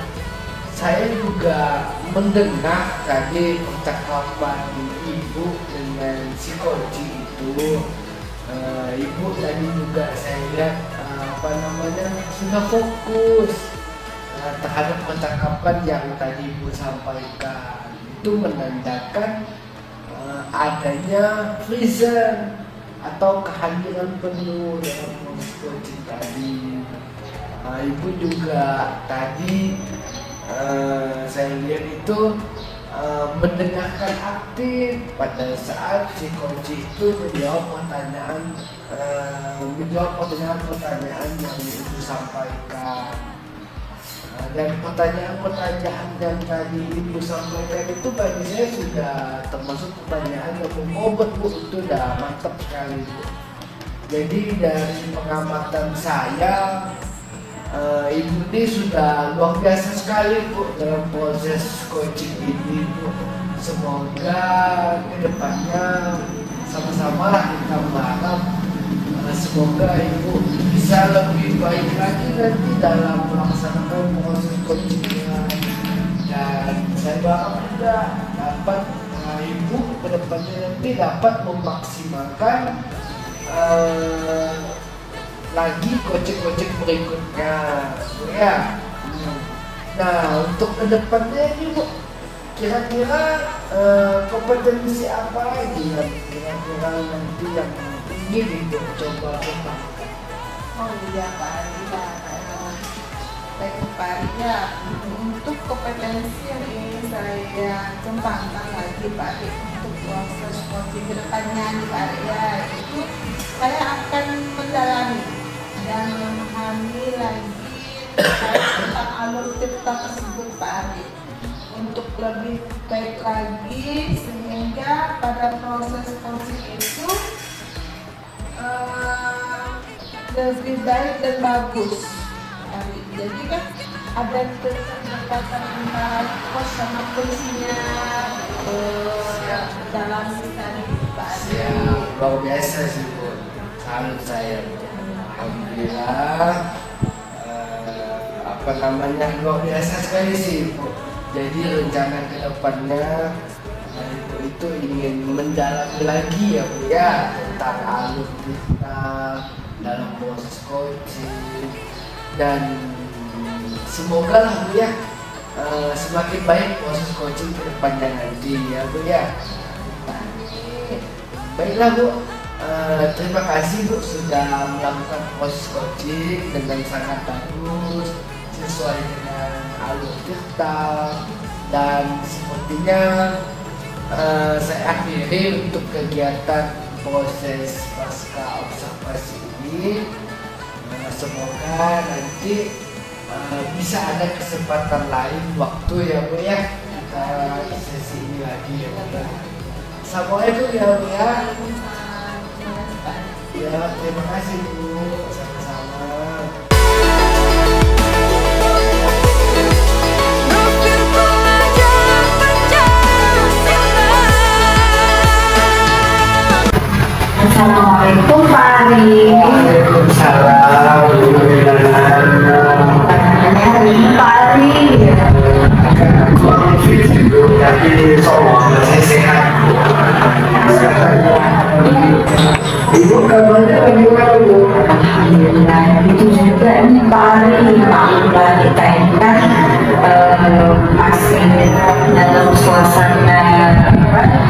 saya juga mendengar tadi percakapan ibu dengan si coaching itu. Ibu tadi juga saya lihat sudah fokus terhadap percakapan yang tadi ibu sampaikan. Itu menandakan adanya present atau kehadiran penuh dalam proses coaching tadi. Ibu juga tadi saya lihat itu mendengarkan aktif pada saat si coaching itu menjawab pertanyaan yang ibu sampaikan. Dan pertanyaan-pertanyaan yang tadi ibu sampaikan itu bagi saya sudah termasuk pertanyaan yang berbobot Bu, itu udah mantap sekali Bu. Jadi dari pengamatan saya, ibu ini sudah luar biasa sekali Bu dalam proses coaching ini Bu. Semoga kedepannya sama-sama lah kita berharap semoga ibu bisa lebih baik lagi nanti dalam melaksanakan proses coachingnya, dan saya berharap juga dapat ibu kedepannya nanti dapat memaksimalkan lagi coaching berikutnya ya. Nah, untuk kedepannya ini Bu, kira-kira kompetensi apa lagi yang kira-kira nanti yang ingin ibu coba kembangkan? Oh iya Pak Ari, baik Pak Ari ya, untuk kompetensi yang ingin saya kembangkan lagi Pak Ari untuk proses coaching kedepannya nih Pak Ari ya, itu saya akan mendalami dan memahami lagi tentang alur cipta tersebut Pak Ari, untuk lebih baik lagi sehingga pada proses coaching itu lebih baik dan bagus. Jadi kan ada kedekatan antara coach sama coachnya dalam tadi Pak Ari. Ya, luar biasa sih Bu, salut saya. Alhamdulillah, luar biasa sekali sih Bu. Jadi rencana kedepannya ibu itu ingin mendalami lagi ya Bu ya tentang alur kita dalam proses coaching, dan semoga lah Bu ya semakin baik proses coaching kedepannya nanti ya Bu ya. Baiklah Bu, terima kasih Bu sudah melakukan proses coaching dengan sangat bagus sesuai dengan alur kita, dan sepertinya saya akhiri untuk kegiatan proses pasca observasi ini. semoga nanti bisa ada kesempatan lain waktu ya Bu ya, kita sesi ini lagi ya Bu ya. Assalamualaikum ya Bu ya. Ya, terima kasih Bu. Sama-sama. Nuklir pelajar Pancasila. Assalamualaikum Pak Ari. Waalaikumsalam. Hari ini Pak Ari. Tapi seolah saya sehat. Ibu kabarnya bagaimana Bu? Alhamdulillah, itu juga nih Pak Ari. Alhamdulillah kita ini kan masih dalam suasana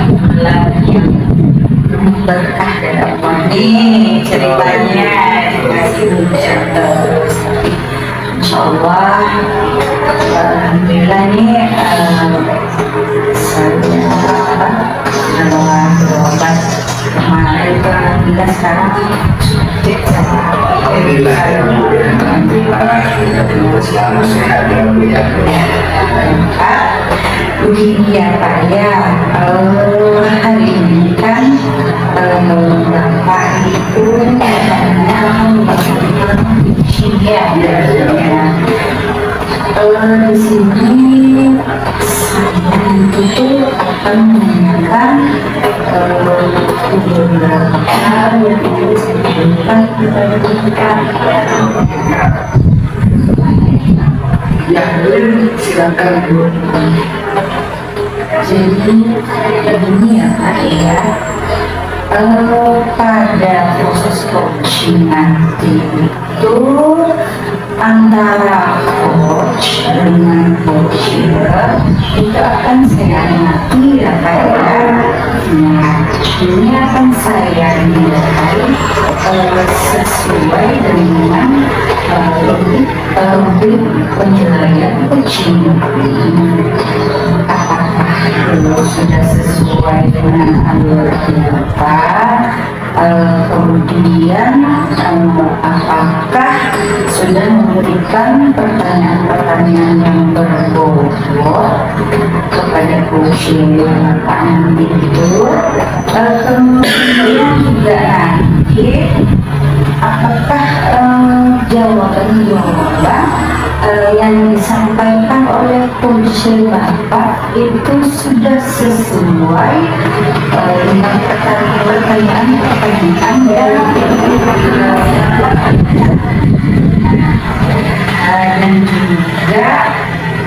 bulan yang berkah dan ini ceritanya dikasih hujan terus. Insya Allah, alhamdulillah nih saya setelah berobat kemarin itu alhamdulillah sekarang Alhamdulillah ya Bu. Alhamdulillah selalu sehat ya Bu ya. Pak, begini ya Pak ya, hari ini kan Bapak itu ya, di sini saya itu akan menanyakan beberapa hal yang kita Ya, silakan Bu. jadi begini ya Pak ya, pada proses coaching nanti itu antara coach dengan coacher itu akan saya amati ya Pak ya. Nah, ini akan saya nilai sesuai dengan penilaian coaching. Apakah sudah sesuai dengan alurnya Pak? Kemudian apakah sudah memberikan pertanyaan-pertanyaan yang berbobot kepada coaching Pak nanti itu? Kemudian juga nanti apakah jawaban-jawaban yang disampaikan oleh coaching Bapak itu sudah sesuai dengan pertanyaan dan juga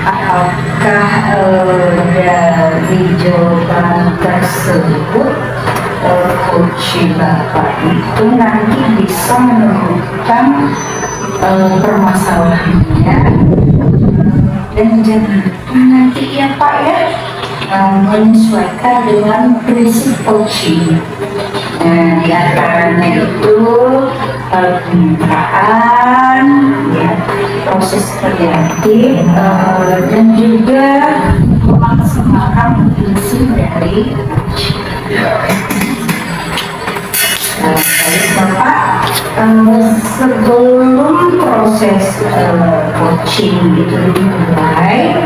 apakah dari jawaban tersebut coaching Bapak itu nanti bisa menemukan permasalahannya dan jangan lupa nanti ya Pak ya menyesuaikan dengan prinsip coaching. Nah, di antaranya itu kemitraan, ya, proses kreatif dan juga memaksimalkan fungsi dari coaching. Baik Bapak, sebelum proses coaching itu dimulai,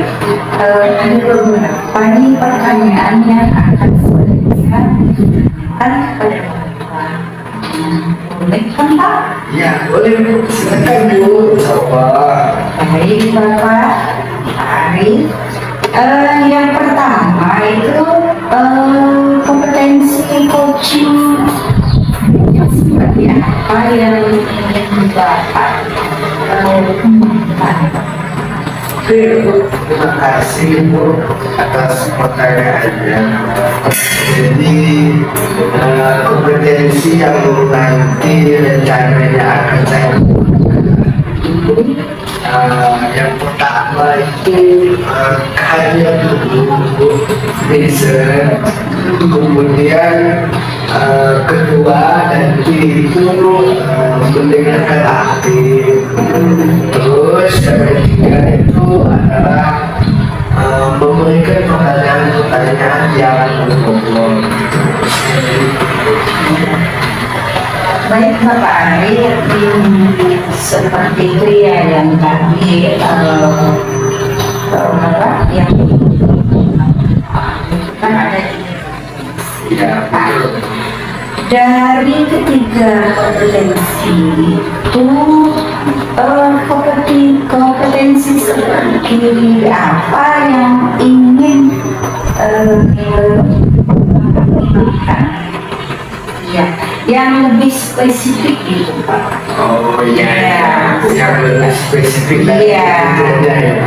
ada beberapa nih pertanyaan yang akan saya berikan kepada Bapak. Boleh kan Pak? Ya, boleh Bu. Silakan Bu. Coba. Baik Bapak, Ari. Yang pertama itu kompetensi coaching seperti apa yang Bapak kembangkan? Oke Bu, terima kasih Bu atas pertanyaannya. Jadi kompetensi yang nanti rencananya akan saya yang pertama itu kehadiran dulu riset, kemudian kedua nanti itu mendengarkan aktif, terus yang ketiga itu adalah memberikan pertanyaan-pertanyaan yang berbobot. Baik Bapak Ari, seperti itu ya yang tadi apa yang kan ada Ya, betul. dari ketiga kompetensi itu kompetensi seperti apa yang ingin dilakukan ya yang lebih spesifik gitu Pak. Oh iya, yang lebih spesifik Iya,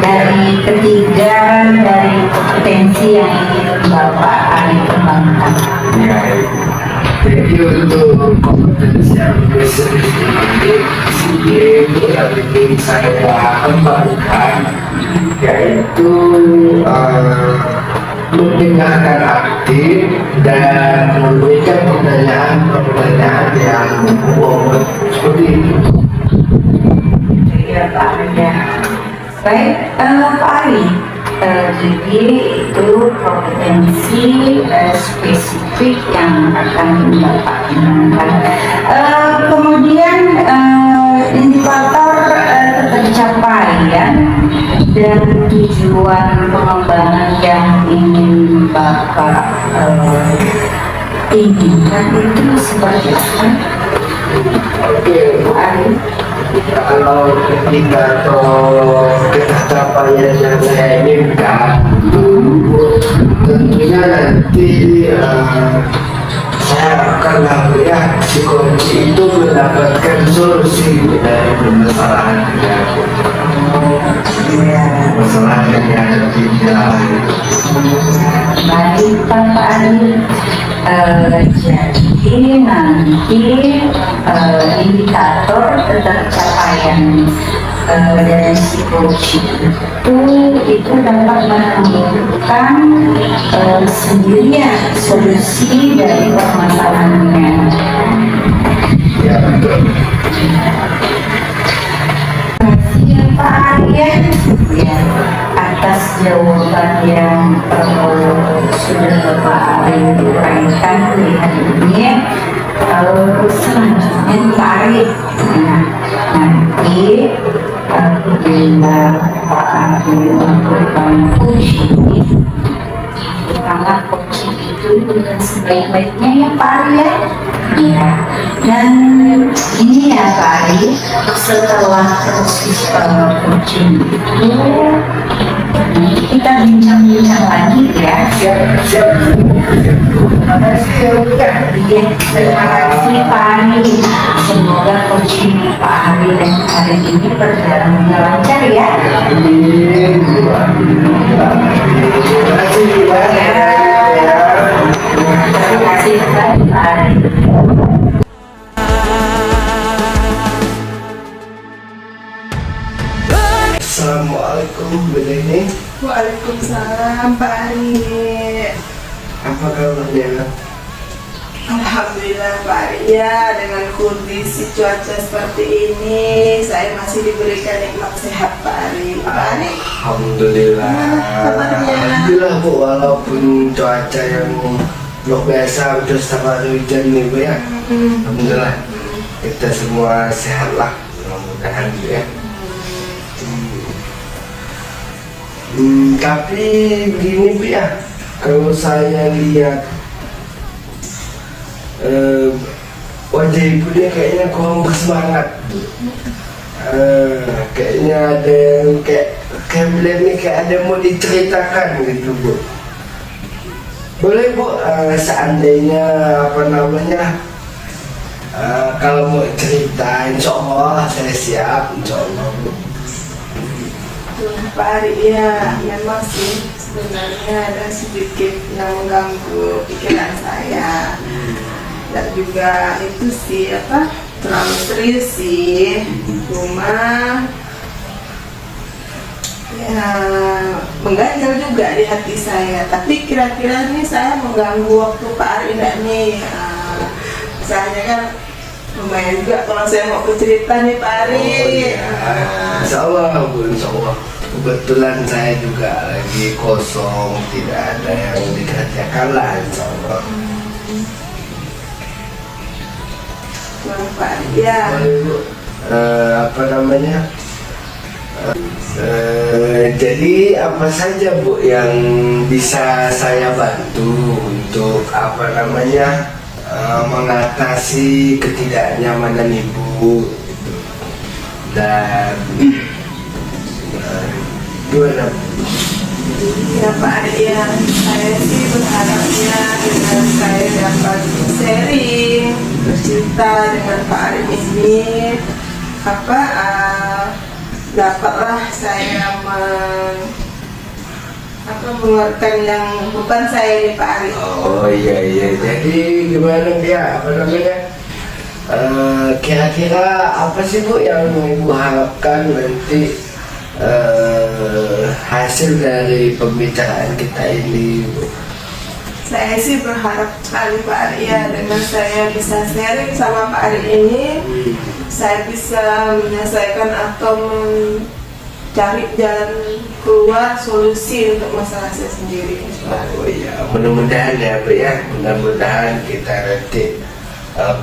dari ketiga dari kompetensi yang ingin Bapak Ari kembangkan. Ya, jadi untuk kompetensi yang lebih spesifik itu yang ingin saya kembangkan yaitu mendengarkan aktif dan memberikan pertanyaan yang umum seperti itu. Ya Pak Ari ya. Baik Pak Ari, jadi itu kompetensi spesifik yang akan Bapak gunakan. Kemudian indikator tercapaian dan tujuan pengembangan yang ingin Bapak inginkan itu seperti apa? Oke, Pak Ari. kalau indikator pencapaian yang saya inginkan tentunya nanti saya akan melihat si kunci itu mendapatkan solusi dari permasalahan masalah yang ada di dalam. Baik Pak Ari, jadi nanti indikator tercapaian dari psikologi itu dapat menentukan sendirinya solusi dari permasalahannya. Ya, betul. Pak Aryan ya, atas jawaban yang sudah Bapak Aryan uraikan di hari ini. Selanjutnya Pak Aryan, nah, nanti apabila Pak Aryan melakukan uji, pertama coaching itu dengan sebaik-baiknya ya Pak Aryan. Ya, dan ini ya Pak Ari, setelah proses coaching itu nanti kita bincang-bincang lagi ya. Terima kasih Pak Ari. Semoga coaching Pak Ari dan hari ini berjalan dengan lancar ya. Terima kasih Pak Ari. Assalamualaikum Bu Neni. Waalaikumsalam Pak Ari. Apa kabarnya? Alhamdulillah Pak Ari ya, dengan kondisi cuaca seperti ini saya masih diberikan nikmat sehat Pak Ari. Pak Ari, Alhamdulillah. kabarnya? Alhamdulillah Bu, walaupun cuaca yang luar biasa udah setiap hari hujan nih Bu ya. Alhamdulillah kita semua sehat lah, mudah-mudahan Bu ya. Tapi gini Bu ya, kalau saya lihat wajah ibu dia kayaknya kurang bersemangat Bu. Kayaknya ada yang kayak bilang nih kayak ada yang mau diceritakan gitu Bu. Boleh Bu, seandainya apa namanya kalau mau cerita insya Allah saya siap, insya Allah Bu. Pak Ari ya, memang sih sebenarnya ada sedikit yang mengganggu pikiran saya. Dan juga itu sih apa, terlalu serius sih. Cuma ya mengganjal juga di hati saya. Tapi kira-kira nih saya mengganggu waktu Pak Ari enggak nih? Misalnya kan lumayan juga kalau saya mau bercerita nih Pak Ari. Insya Allah Bu, insya Allah. Kebetulan saya juga lagi kosong, tidak ada yang dikerjakan lah, insya Allah. Pak Ari ya. Boleh Bu. apa namanya, jadi apa saja Bu yang bisa saya bantu untuk apa namanya, mengatasi ketidaknyamanan Ibu gitu. Dan gimana Bu? Ya Pak Arya, saya sih berharapnya dengan saya dapat sharing bercerita dengan Pak Arya ini, dapatlah saya mengeluarkan yang bukan saya ini Pak Arya. Oh iya, jadi gimana dia, apa namanya, kira-kira apa sih Bu yang Ibu harapkan nanti hasil dari pembicaraan kita ini Bu? Saya sih berharap sekali Pak Arya, dengan saya bisa sharing sama Pak Arya ini, saya bisa menyelesaikan atau mencari jalan keluar solusi untuk masalah saya sendiri. Oh iya, mudah-mudahan ya Bu ya, mudah-mudahan kita nanti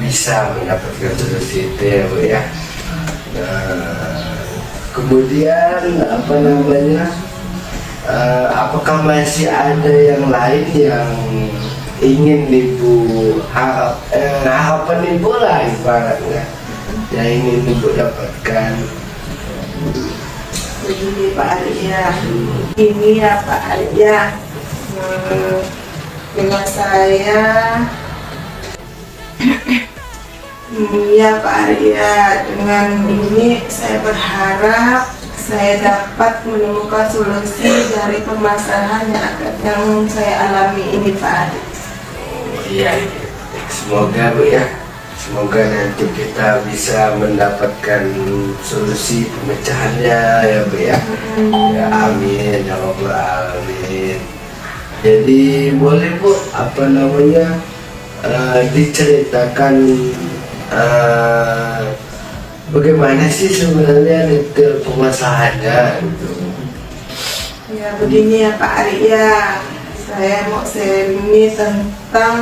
bisa mendapatkan solusi itu ya Bu ya. Kemudian apa namanya, apakah masih ada yang lain yang ingin Ibu harapan Ibu lah ibaratnya, yang ingin Ibu dapatkan? Begini Pak Arya, ini ya Pak Arya, dengan saya ya Pak Arya, dengan ini saya berharap saya dapat menemukan solusi dari permasalahan yang saya alami ini Pak Arya. Oh iya, semoga Bu ya, semoga nanti kita bisa mendapatkan solusi pemecahannya ya Bu ya. Ya amin ya rabbal alamin. Jadi boleh Bu, apa namanya, diceritakan bagaimana sih sebenarnya detail permasalahannya gitu. Ya begini ya Pak Arya, saya mau sharing ini tentang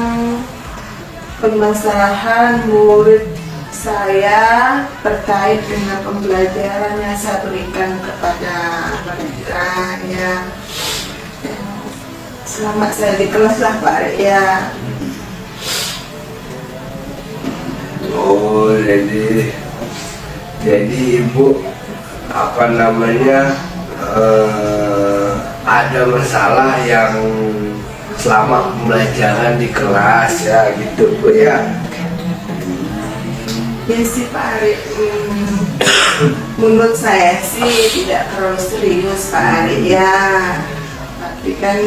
permasalahan murid saya terkait dengan pembelajaran yang saya berikan kepada mereka ya. Selamat saya di kelas lah Pak Arya. Oh jadi Ibu apa namanya, ada masalah yang selama pembelajaran di kelas ya gitu Bu ya. Ya sih Pak Ari, menurut saya sih tidak terlalu serius Pak Ari ya. Tapi kan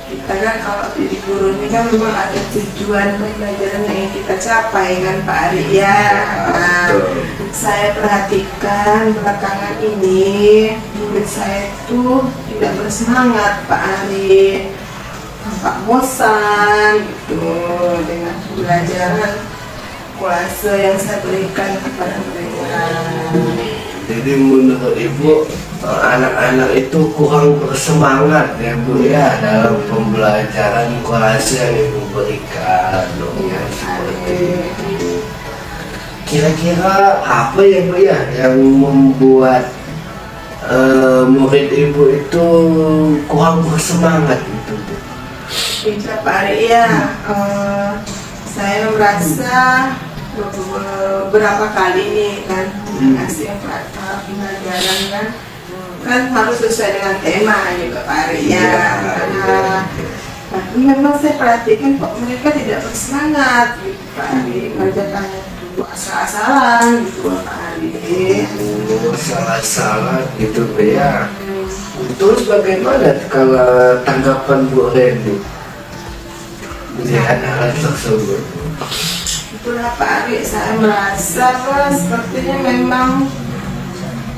kita kan kalau jadi guru ini kan memang ada tujuan pembelajaran yang kita capai kan Pak Ari ya. Nah, saya perhatikan belakangan ini murid saya itu tidak bersemangat Pak Ari, tampak bosan gitu dengan pembelajaran kuasa yang saya berikan kepada mereka. Jadi menurut Ibu anak-anak itu kurang bersemangat ya Bu ya dalam pembelajaran kuasa yang Ibu berikan ya, kira-kira apa ya Bu ya yang membuat murid Ibu itu kurang bersemangat gitu Bu? Bisa Pak Ari ya, saya merasa beberapa kali nih kan kasih pelajaran kan harus sesuai dengan tema juga Pak Ari ya. Tapi memang saya perhatikan kok mereka tidak bersemangat gitu Pak Ari, mengerjakan itu asal-asalan gitu Pak Ari. Salah-salah gitu Bu ya. Terus bagaimana kalau tanggapan Bu Reni melihat hal tersebut? Itulah Pak Ari, saya merasa sepertinya memang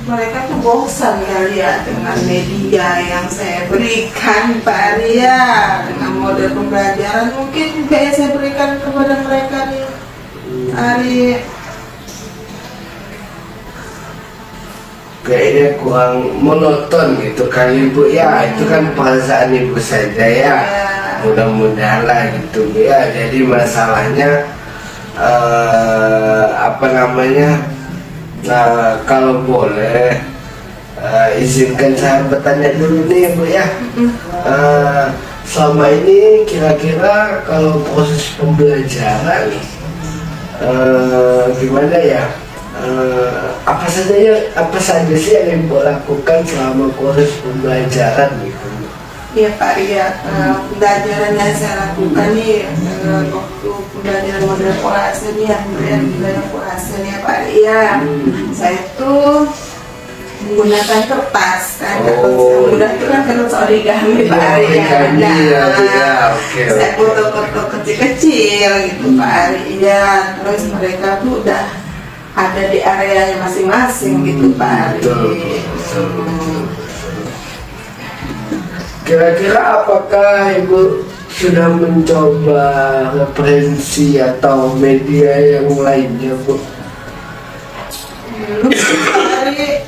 mereka tuh bosan kali ya dengan media yang saya berikan Pak Ari ya, dengan model pembelajaran mungkin juga yang saya berikan kepada mereka nih Ari. Kayaknya kurang monoton gitu kali Bu ya. Itu kan perasaan Ibu saja ya. Mudah-mudahan lah gitu Bu ya. Jadi masalahnya apa namanya, Nah, kalau boleh, izinkan saya bertanya dulu nih Bu ya. Selama ini kira-kira kalau proses pembelajaran gimana ya? Apa saja sih yang Ibu lakukan selama proses pembelajaran gitu? Iya Pak Ria, pembelajaran yang saya lakukan nih waktu pembelajaran model kolase nih, pembelajaran kolase nih Pak Ria, saya tuh menggunakan kertas kan, kertas mudah itu kan kertas origami Pak Ria. Saya foto-foto kecil-kecil gitu Pak Ria, terus mereka tuh udah ada di areanya masing-masing gitu Pak Ria. Kira-kira apakah Ibu sudah mencoba referensi atau media yang lainnya Bu? Belum Pak Ari,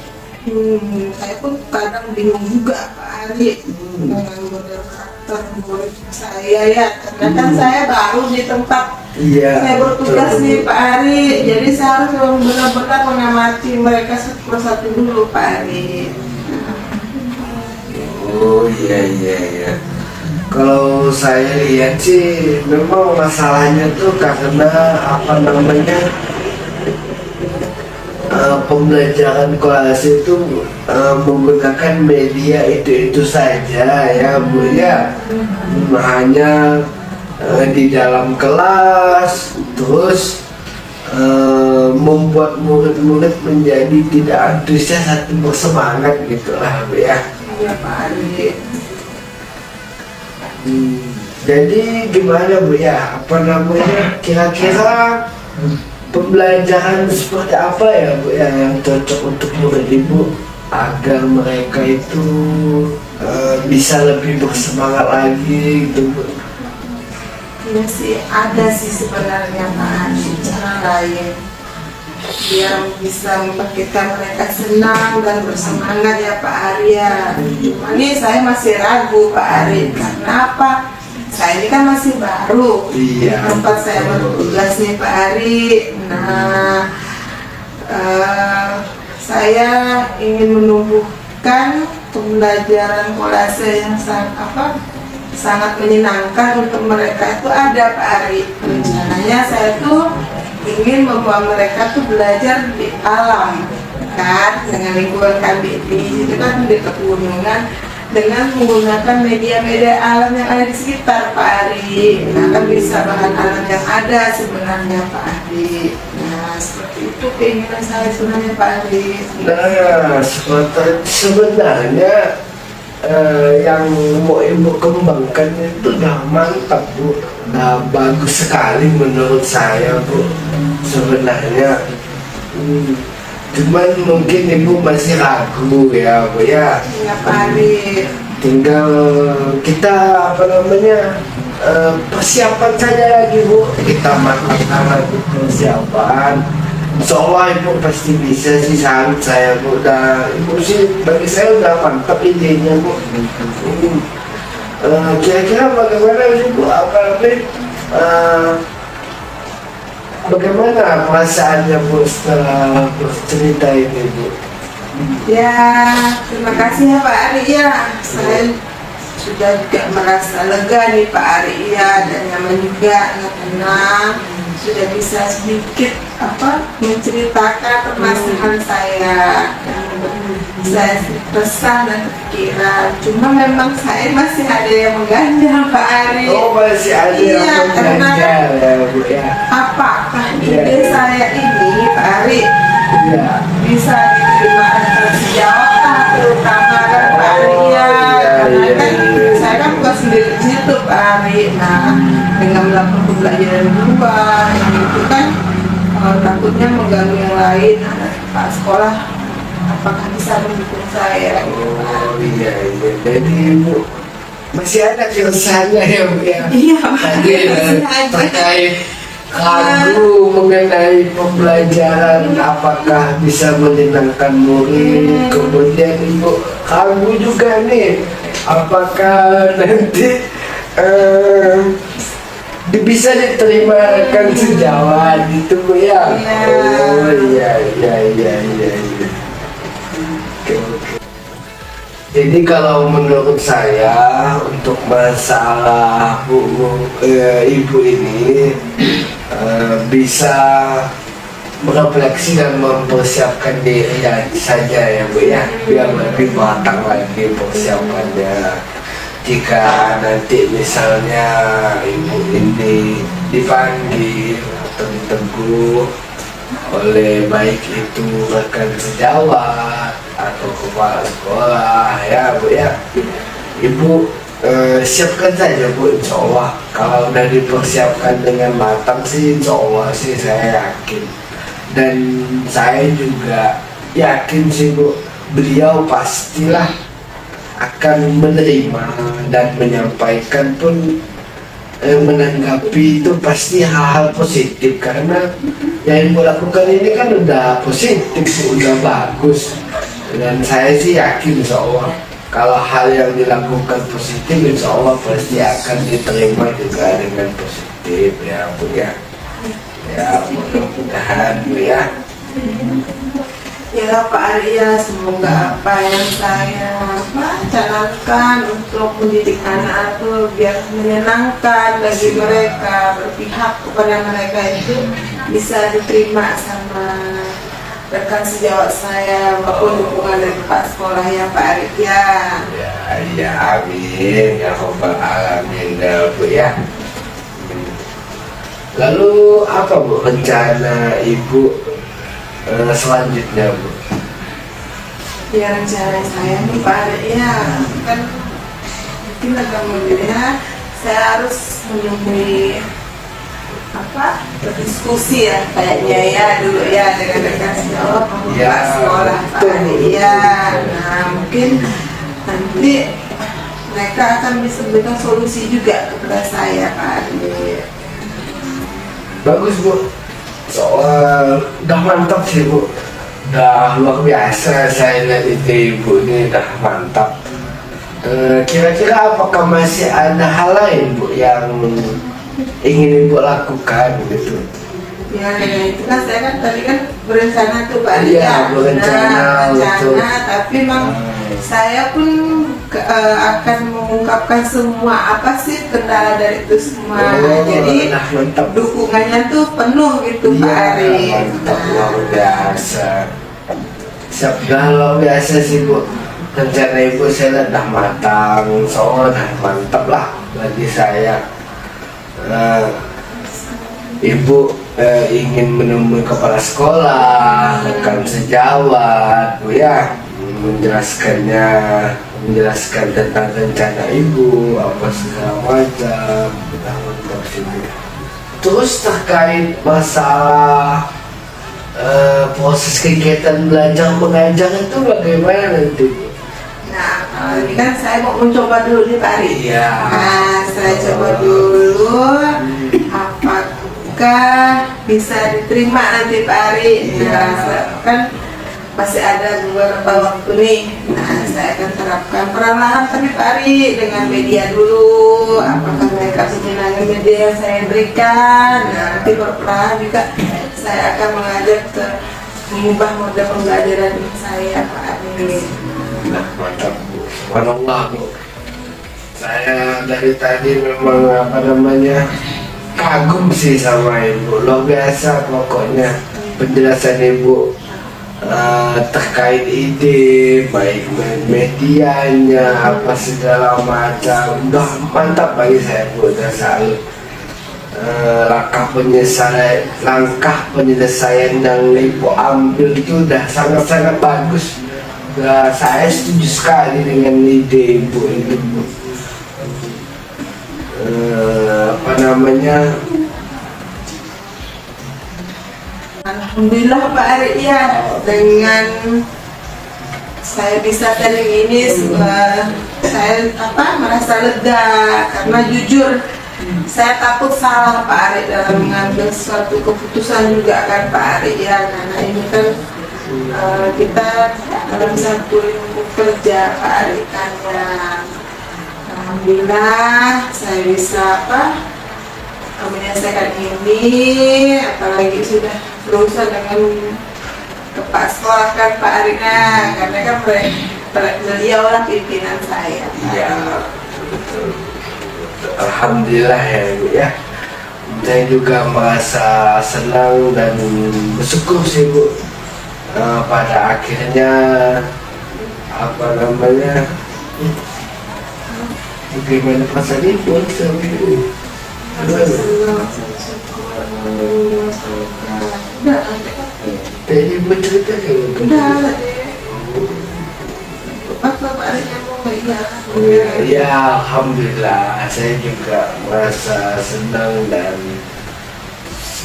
saya pun kadang bingung juga Pak Ari dengan model karakter murid saya ya, karena kan saya baru di tempat saya bertugas nih Pak Ari, jadi saya harus benar-benar mengamati mereka satu persatu dulu Pak Ari. Oh iya. Kalau saya lihat sih memang masalahnya tuh karena pembelajaran kelas itu menggunakan media itu saja ya Bu ya. Hanya di dalam kelas terus membuat murid-murid menjadi tidak antusias atau bersemangat gitu lah Bu ya. Iya Pak Ari. Jadi gimana Bu ya, kira-kira pembelajaran seperti apa ya Bu ya yang cocok untuk murid Ibu agar mereka itu bisa lebih bersemangat lagi gitu Bu? Iya sih, ada sih sebenarnya Pak Ari cara lain biar bisa membangkitkan mereka senang dan bersemangat ya Pak Ari ya. Ini saya masih ragu Pak Ari, karena apa? Saya ini kan masih baru di tempat saya bertugas nih Pak Ari. Nah, saya ingin menumbuhkan pembelajaran kolase yang sangat menyenangkan untuk mereka itu ada Pak Ari. Rencananya saya tuh ingin membawa mereka tuh belajar di alam kan, dengan lingkungan kami di situ kan di pegunungan, dengan menggunakan media-media alam yang ada di sekitar Pak Ari. Nah kan bisa bahan alam yang ada sebenarnya Pak Ari. Nah seperti itu keinginan saya sebenarnya Pak Ari. Nah sebenarnya yang mau Ibu kembangkan itu udah mantap Bu, udah bagus sekali menurut saya Bu sebenarnya. Cuman mungkin Ibu masih ragu ya Bu ya. Iya Pak Ari. Tinggal kita persiapan saja lagi Bu, kita mantapkan lagi persiapan. Insya Ibu pasti bisa sih, salut saya Bu. Ibu sih bagi saya udah mantap idenya Bu. Kira-kira bagaimana sih Bu, bagaimana perasaannya Bu setelah bercerita ini Bu? Ya terima kasih ya Pak Ari ya, saya sudah juga merasa lega nih Pak Ari ya, dan nyaman juga, tenang, sudah bisa sedikit menceritakan permasalahan saya resah dan kepikiran. Cuma memang saya masih ada yang mengganjal Pak Ari. Oh masih ada yang mengganjal ya Bu ya. Apakah ide saya ini Pak Ari bisa diterima dan dijawab terutama kan Pak Ari ya, karena kan saya kan bukan sendiri di situ Pak Ari. Nah dengan melakukan pembelajaran luar itu kan takutnya mengganggu yang lain. Pak sekolah apakah bisa mendukung saya? Oh iya, jadi Ibu masih ada keresahannya ya Bu ya? Iya terkait ragu mengenai pembelajaran apakah bisa menyenangkan murid. Kemudian Ibu ragu juga nih apakah nanti bisa diterima rekan sejawat gitu Bu ya. Iya. Oh iya. Oke. Jadi kalau menurut saya untuk masalah ibu ini bisa merefleksi dan mempersiapkan diri saja ya Bu ya, biar lebih matang lagi persiapannya. Jika nanti misalnya ibu ini dipanggil atau ditegur oleh baik itu rekan sejawat atau kepala sekolah ya Bu ya, ibu siapkan saja Bu, insya Allah. Kalau udah dipersiapkan dengan matang sih insya Allah sih saya yakin. Dan saya juga yakin sih Bu, beliau pastilah akan menerima dan menyampaikan pun menanggapi itu pasti hal-hal positif, karena yang ibu lakukan ini kan udah positif, udah bagus. Dan saya sih yakin insya Allah kalau hal yang dilakukan positif insya Allah pasti akan diterima juga dengan positif ya Bu ya. Ya mudah-mudahan Bu ya. Ya Pak Arya, semoga apa yang saya canangkan untuk mendidik anak itu biar menyenangkan bagi mereka, berpihak kepada mereka itu bisa diterima sama rekan sejawat saya maupun dukungan dari Pak Sekolah ya Pak Arya. Ya amin ya rabbal alamin ya Bu ya. Lalu apa Bu rencana ibu selanjutnya Bu? Ya rencana saya nih Pak Arya kan mungkin agak mulia, saya harus menemui berdiskusi ya kayaknya ya dulu ya dengan rekan sejawat Ya, Pak Sekolah Pak Arya. Nah mungkin nanti mereka akan bisa memberikan solusi juga kepada saya Pak Arya. Bagus Bu, soal udah mantap sih Bu, udah luar biasa. Saya lihat ide ibu ini udah mantap. Kira-kira apakah masih ada hal lain Bu yang ingin ibu lakukan gitu? Ya itu kan saya kan tadi kan berencana tuh Pak Arya. Iya, berencana, betul. Tapi memang saya pun akan mengungkapkan semua apa sih kendala dari itu semua. Jadi nah, mantap. dukungannya tuh penuh gitu Pak Arya. Mantap, luar biasa. Siap, dah luar biasa sih Bu. Rencana ibu saya lihat dah matang, soalnya mantap lah bagi saya. Ibu ingin menemui kepala sekolah, rekan sejawat Bu ya, menjelaskan tentang rencana ibu apa segala macam. Terus terkait masalah proses kegiatan belajar mengajar itu bagaimana nanti Bu? Nah, kalau ini kan saya mau mencoba dulu nih Pak Ari. Iya. Nah, saya coba dulu apakah bisa diterima nanti Pak Ari. Iya. Nah, kan masih ada beberapa waktu nih. Nah, saya akan terapkan perlahan tapi Pak Ari dengan media dulu. Apakah mereka menyenangi media yang saya berikan? Nah, nanti perlahan juga saya akan mengajak ke mengubah model pembelajaran saya Pak Ari. Nah, mantap Bu, subhanallah Bu. Saya dari tadi memang kagum sih sama ibu, luar biasa pokoknya penjelasan ibu terkait ide, baik medianya, apa segala macam, udah mantap bagi saya Bu, udah salut. Langkah penyelesaian yang ibu ambil itu udah sangat-sangat bagus. Saya setuju sekali dengan ide ibu ini Bu. Alhamdulillah Pak Arya, dengan saya bisa sharing ini saya merasa lega karena jujur saya takut salah Pak Ari dalam mengambil suatu keputusan juga kan Pak Ari ya, karena ini kan kita dalam satu lingkup kerja Pak Ari kan ya. Alhamdulillah saya bisa menyelesaikan ini, apalagi sudah berurusan dengan kepala sekolah kan Pak Arina, karena kan beliau lah pimpinan saya. Ya, betul. Alhamdulillah ya Bu ya. Saya juga merasa senang dan bersyukur sih Bu. Pada akhirnya apa namanya, bagaimana pasal itu Bu? Jadi bercerita ke Udah, Pak Arina mau nggak ya, alhamdulillah saya juga merasa senang dan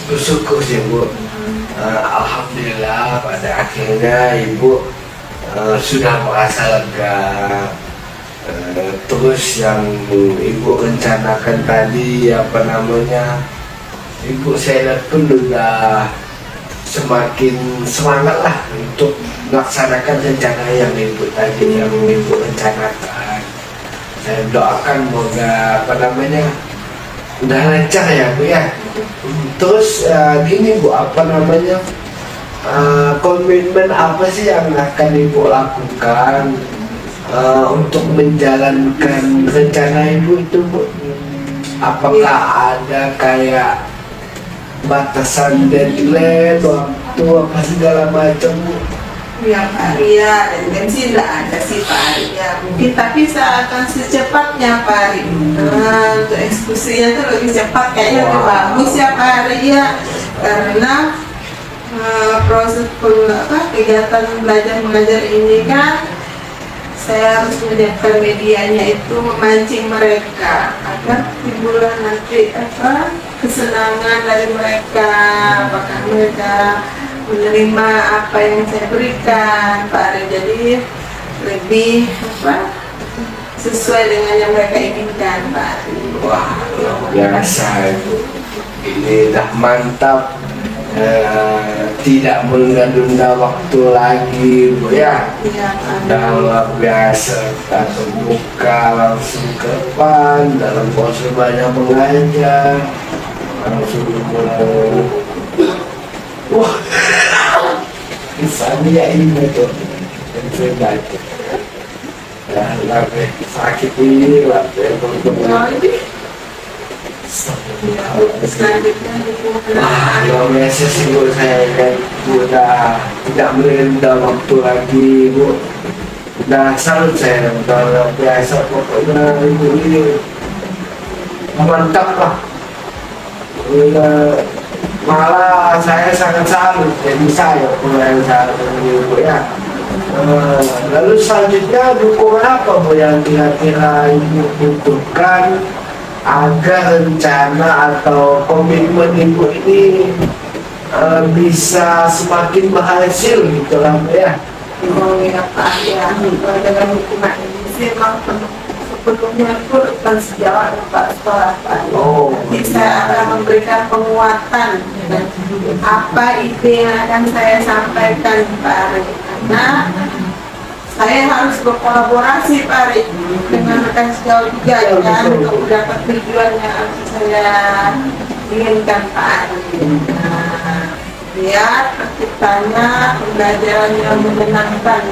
bersyukur sih Bu. Alhamdulillah pada akhirnya Ibu sudah merasa lega. Terus yang Ibu rencanakan tadi apa namanya, Ibu saya lihat pun udah semakin semangat lah untuk melaksanakan rencana yang Ibu tadi yang Ibu rencanakan. Saya doakan semoga apa namanya udah lancar ya Bu ya. Terus gini Bu, apa namanya, komitmen apa sih yang akan Ibu lakukan untuk menjalankan rencana Ibu itu Bu? Apakah ada kayak batasan deadline, waktu apa segala macam Bu? Ya Pak Arya, dan sih tidak ada sih Pak Arya. Mungkin tapi saya akan secepatnya Pak Arya. Untuk eksekusinya tuh lebih cepat, kayaknya lebih bagus ya Pak Arya. Karena proses kegiatan belajar mengajar ini kan saya harus menyiapkan medianya itu memancing mereka agar timbullah nanti kesenangan dari mereka, apakah mereka menerima apa yang saya berikan Pak Ari. Jadi lebih sesuai dengan yang mereka inginkan Pak Ari. Wah, luar biasa Ibu. Ini dah mantap. Tidak menunda waktu lagi Bu ya. Iya Pak Ari. Dah luar biasa. Kita terbuka langsung ke depan dalam proses banyak mengajar. Langsung wah, misalnya ini betul yang saya baca ya, lebih sakit ini lah Oh, ini selanjutnya luar biasa sih Bu, saya kan udah tidak menunda waktu lagi Bu. Udah salut saya, udah luar biasa pokoknya Ibu ini mantap lah. Malah saya sangat salut, jadi saya yang salut Ibu ya. Lalu selanjutnya dukungan apa Bu yang kira-kira Ibu butuhkan agar rencana atau komitmen Ibu ini bisa semakin berhasil gitu lah Bu ya. Oh ya Pak ya, dengan hukuman ini sih memang sebelumnya pun bukan sejauh Pak sekolah Pak. Oh, Nanti saya akan memberikan penguatan dan apa ide yang akan saya sampaikan Pak Ari. Karena saya harus berkolaborasi Pak Ari dengan rekan sejauh juga kan untuk dapat tujuan yang saya inginkan Pak Ari. Nah, biar terciptanya pembelajaran yang menyenangkan.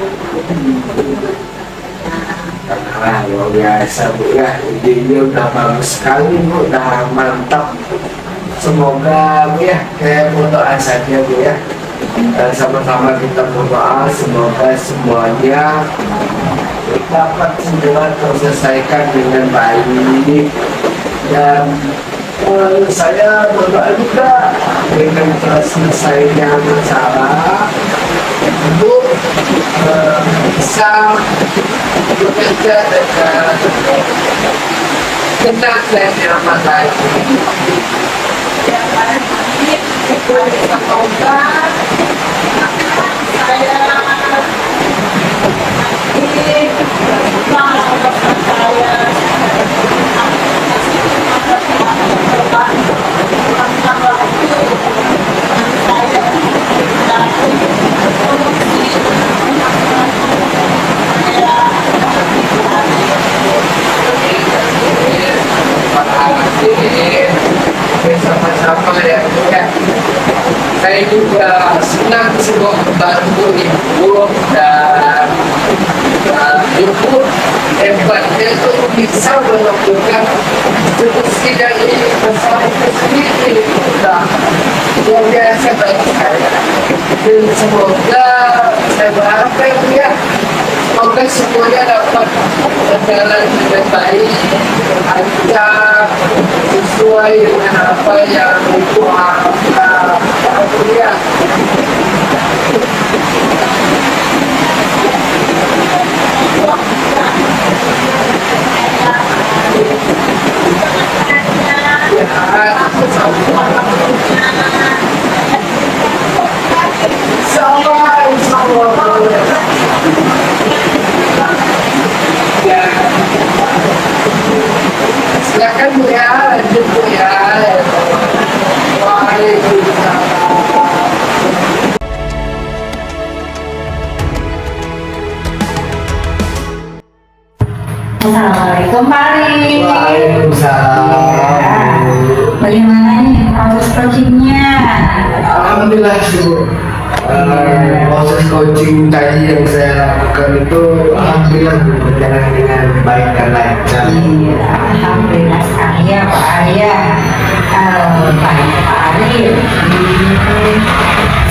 Karena luar biasa Bu ya, idenya udah bagus sekali Bu, udah mantap. Semoga Bu ya, saya berdoa saja Bu ya. Sama-sama kita berdoa semoga semuanya dapat segera terselesaikan dengan baik. Dan saya berdoa juga dengan selesainya masalah Ibu bisa bekerja dengan tenang dan nyaman lagi. Ya Pak Ari, semoga saya Ibu hebatnya itu bisa melakukan diskusi dari masalah itu sendiri. Nah, luar biasa bagi saya. Dan semoga saya berharap ya, semoga semuanya dapat berjalan dengan baik, lancar, sesuai dengan apa yang Ibu harapkan. Ya. Ya. Silakan Bu ya, lanjut Bu ya. Waalaikumsalam. Assalamualaikum Pak Ali. Waalaikumsalam. Bagaimana nih proses coachingnya? Alhamdulillah Bu. Proses coaching tadi yang saya lakukan itu alhamdulillah berjalan dengan baik dan lancar. Iya, alhamdulillah sekali ya Pak Ali ya. Baik Pak Ali.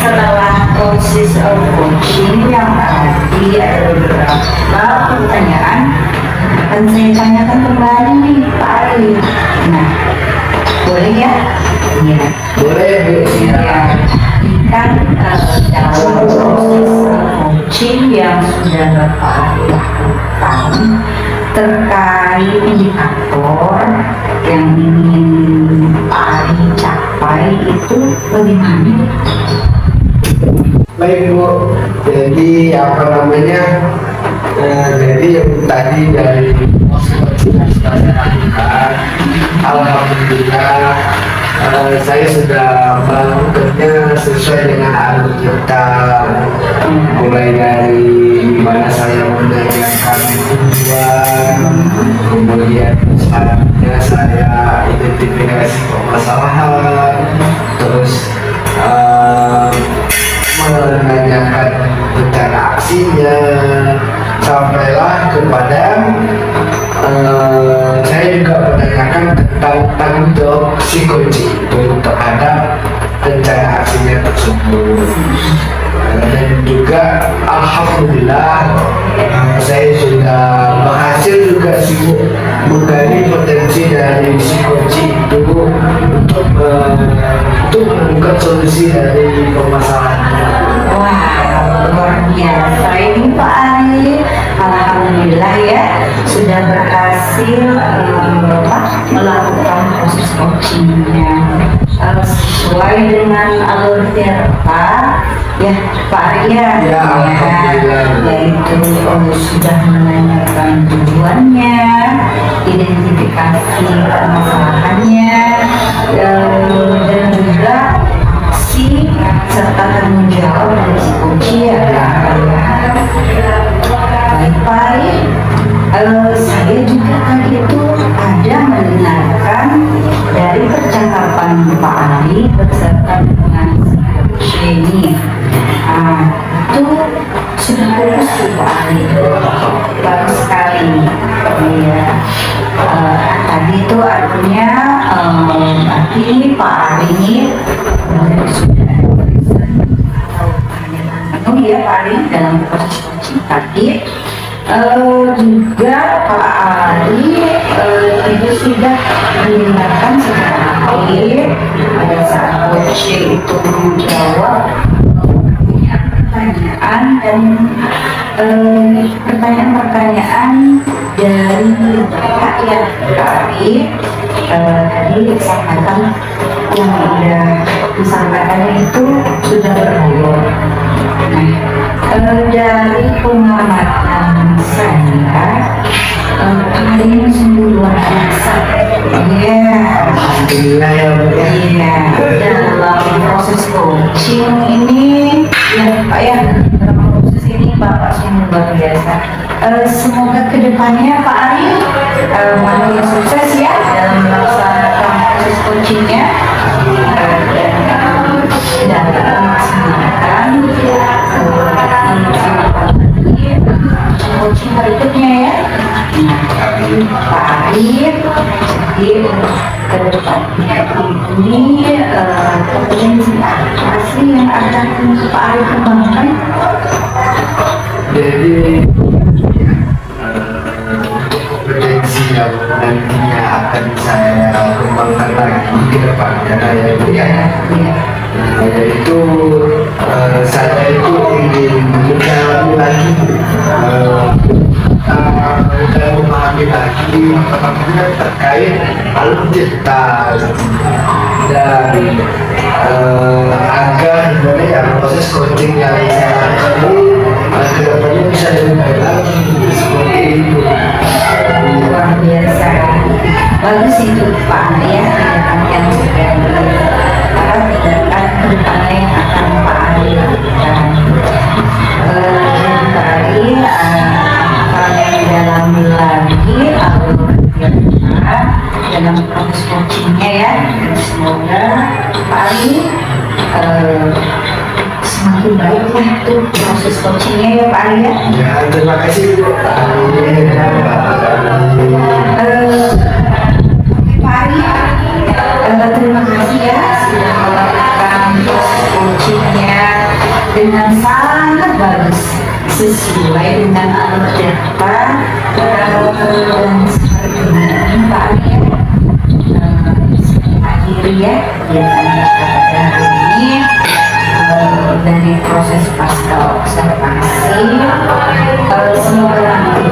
Setelah proses coaching yang tadi ada beberapa pertanyaan, akan saya tanyakan kembali nih Pak Ali. Nah, boleh ya? Iya. Boleh Bu. Ya, kan dalam proses coaching yang sudah Bapak lakukan terkait indikator yang ingin Pak Ali capai itu bagaimana? Baik Bu. Jadi apa namanya? Jadi yang tadi dari proses coaching yang saya lakukan, alhamdulillah saya sudah melakukannya sesuai dengan alur kita, mulai dari mana saya menanyakan tujuan, kemudian selanjutnya saya identifikasi permasalahan, terus menanyakan rencana aksinya, sampailah kepada saya juga menanyakan tentang tanggung jawab si coach itu terhadap rencana aksinya tersebut. Dan juga alhamdulillah saya sudah berhasil juga sibuk menggali potensi dari si coach itu untuk menemukan solusi dari permasalahannya. Wah, luar biasa ini Pak Ali. Alhamdulillah ya sudah berhasil melakukan proses coachingnya sesuai dengan alur Bapak ya Pak Ali ya, Ya, alhamdulillah. yaitu sudah menanyakan tujuannya, identifikasi permasalahannya, dan juga aksi serta tanggung jawab dari si coach ya. Baik Pak Ali, saya juga tadi itu ada mendengarkan dari percakapan Pak Ali beserta dengan coach ini. Itu sudah bagus sih Pak Ali, bagus sekali. Ya, tadi itu artinya berarti Pak Ali ini sudah penuh ya Pak Ali dalam proses coaching tadi. Juga Pak Ali itu sudah mendengarkan secara baik pada saat coach itu menjawab pertanyaan dan pertanyaan-pertanyaan dari rakyat tadi disampaikan yang sudah disampaikan itu sudah berhasil. Nah, dari pengamatan saya hari ini sungguh luar biasa. Iya. Alhamdulillah ya Bu ya. Iya, dalam proses coaching ini ya Pak ya, dalam proses ini Bapak sungguh luar biasa. Semoga kedepannya Pak Ali makin sukses ya dalam melaksanakan proses coachingnya dan melaksanakan coaching hari itu berikutnya ya. Nah, Pak Arif, jadi ke depannya ini potensi apa sih yang akan Pak Arif kembangkan? Jadi potensi yang nantinya akan saya kembangkan lagi ke depannya ya Bu ya. Yaitu saya itu ingin mendalami lagi dan memahami lagi terkait alur cerita dan agar sebenarnya ya proses coaching yang saya lakukan ini kedepannya bisa lebih baik lagi seperti itu. Luar biasa, bagus itu Pak ya, yang sudah tindakan kedepannya yang akan Pak Ari lakukan. Tadi hal yang didalami lagi dalam proses coachingnya ya. Semoga Pak Ari semakin baik lah tuh proses coachingnya ya Pak Ari ya. Ya, terima kasih Bu. Amin. Pak Ari, terima kasih ya sudah melakukan proses coachingnya dengan sangat bagus sesuai dengan alur cerita dan seperti ini Pak Ari ya. Akhiri ya kegiatan pada hari ini dari proses pasca observasi. Semoga nanti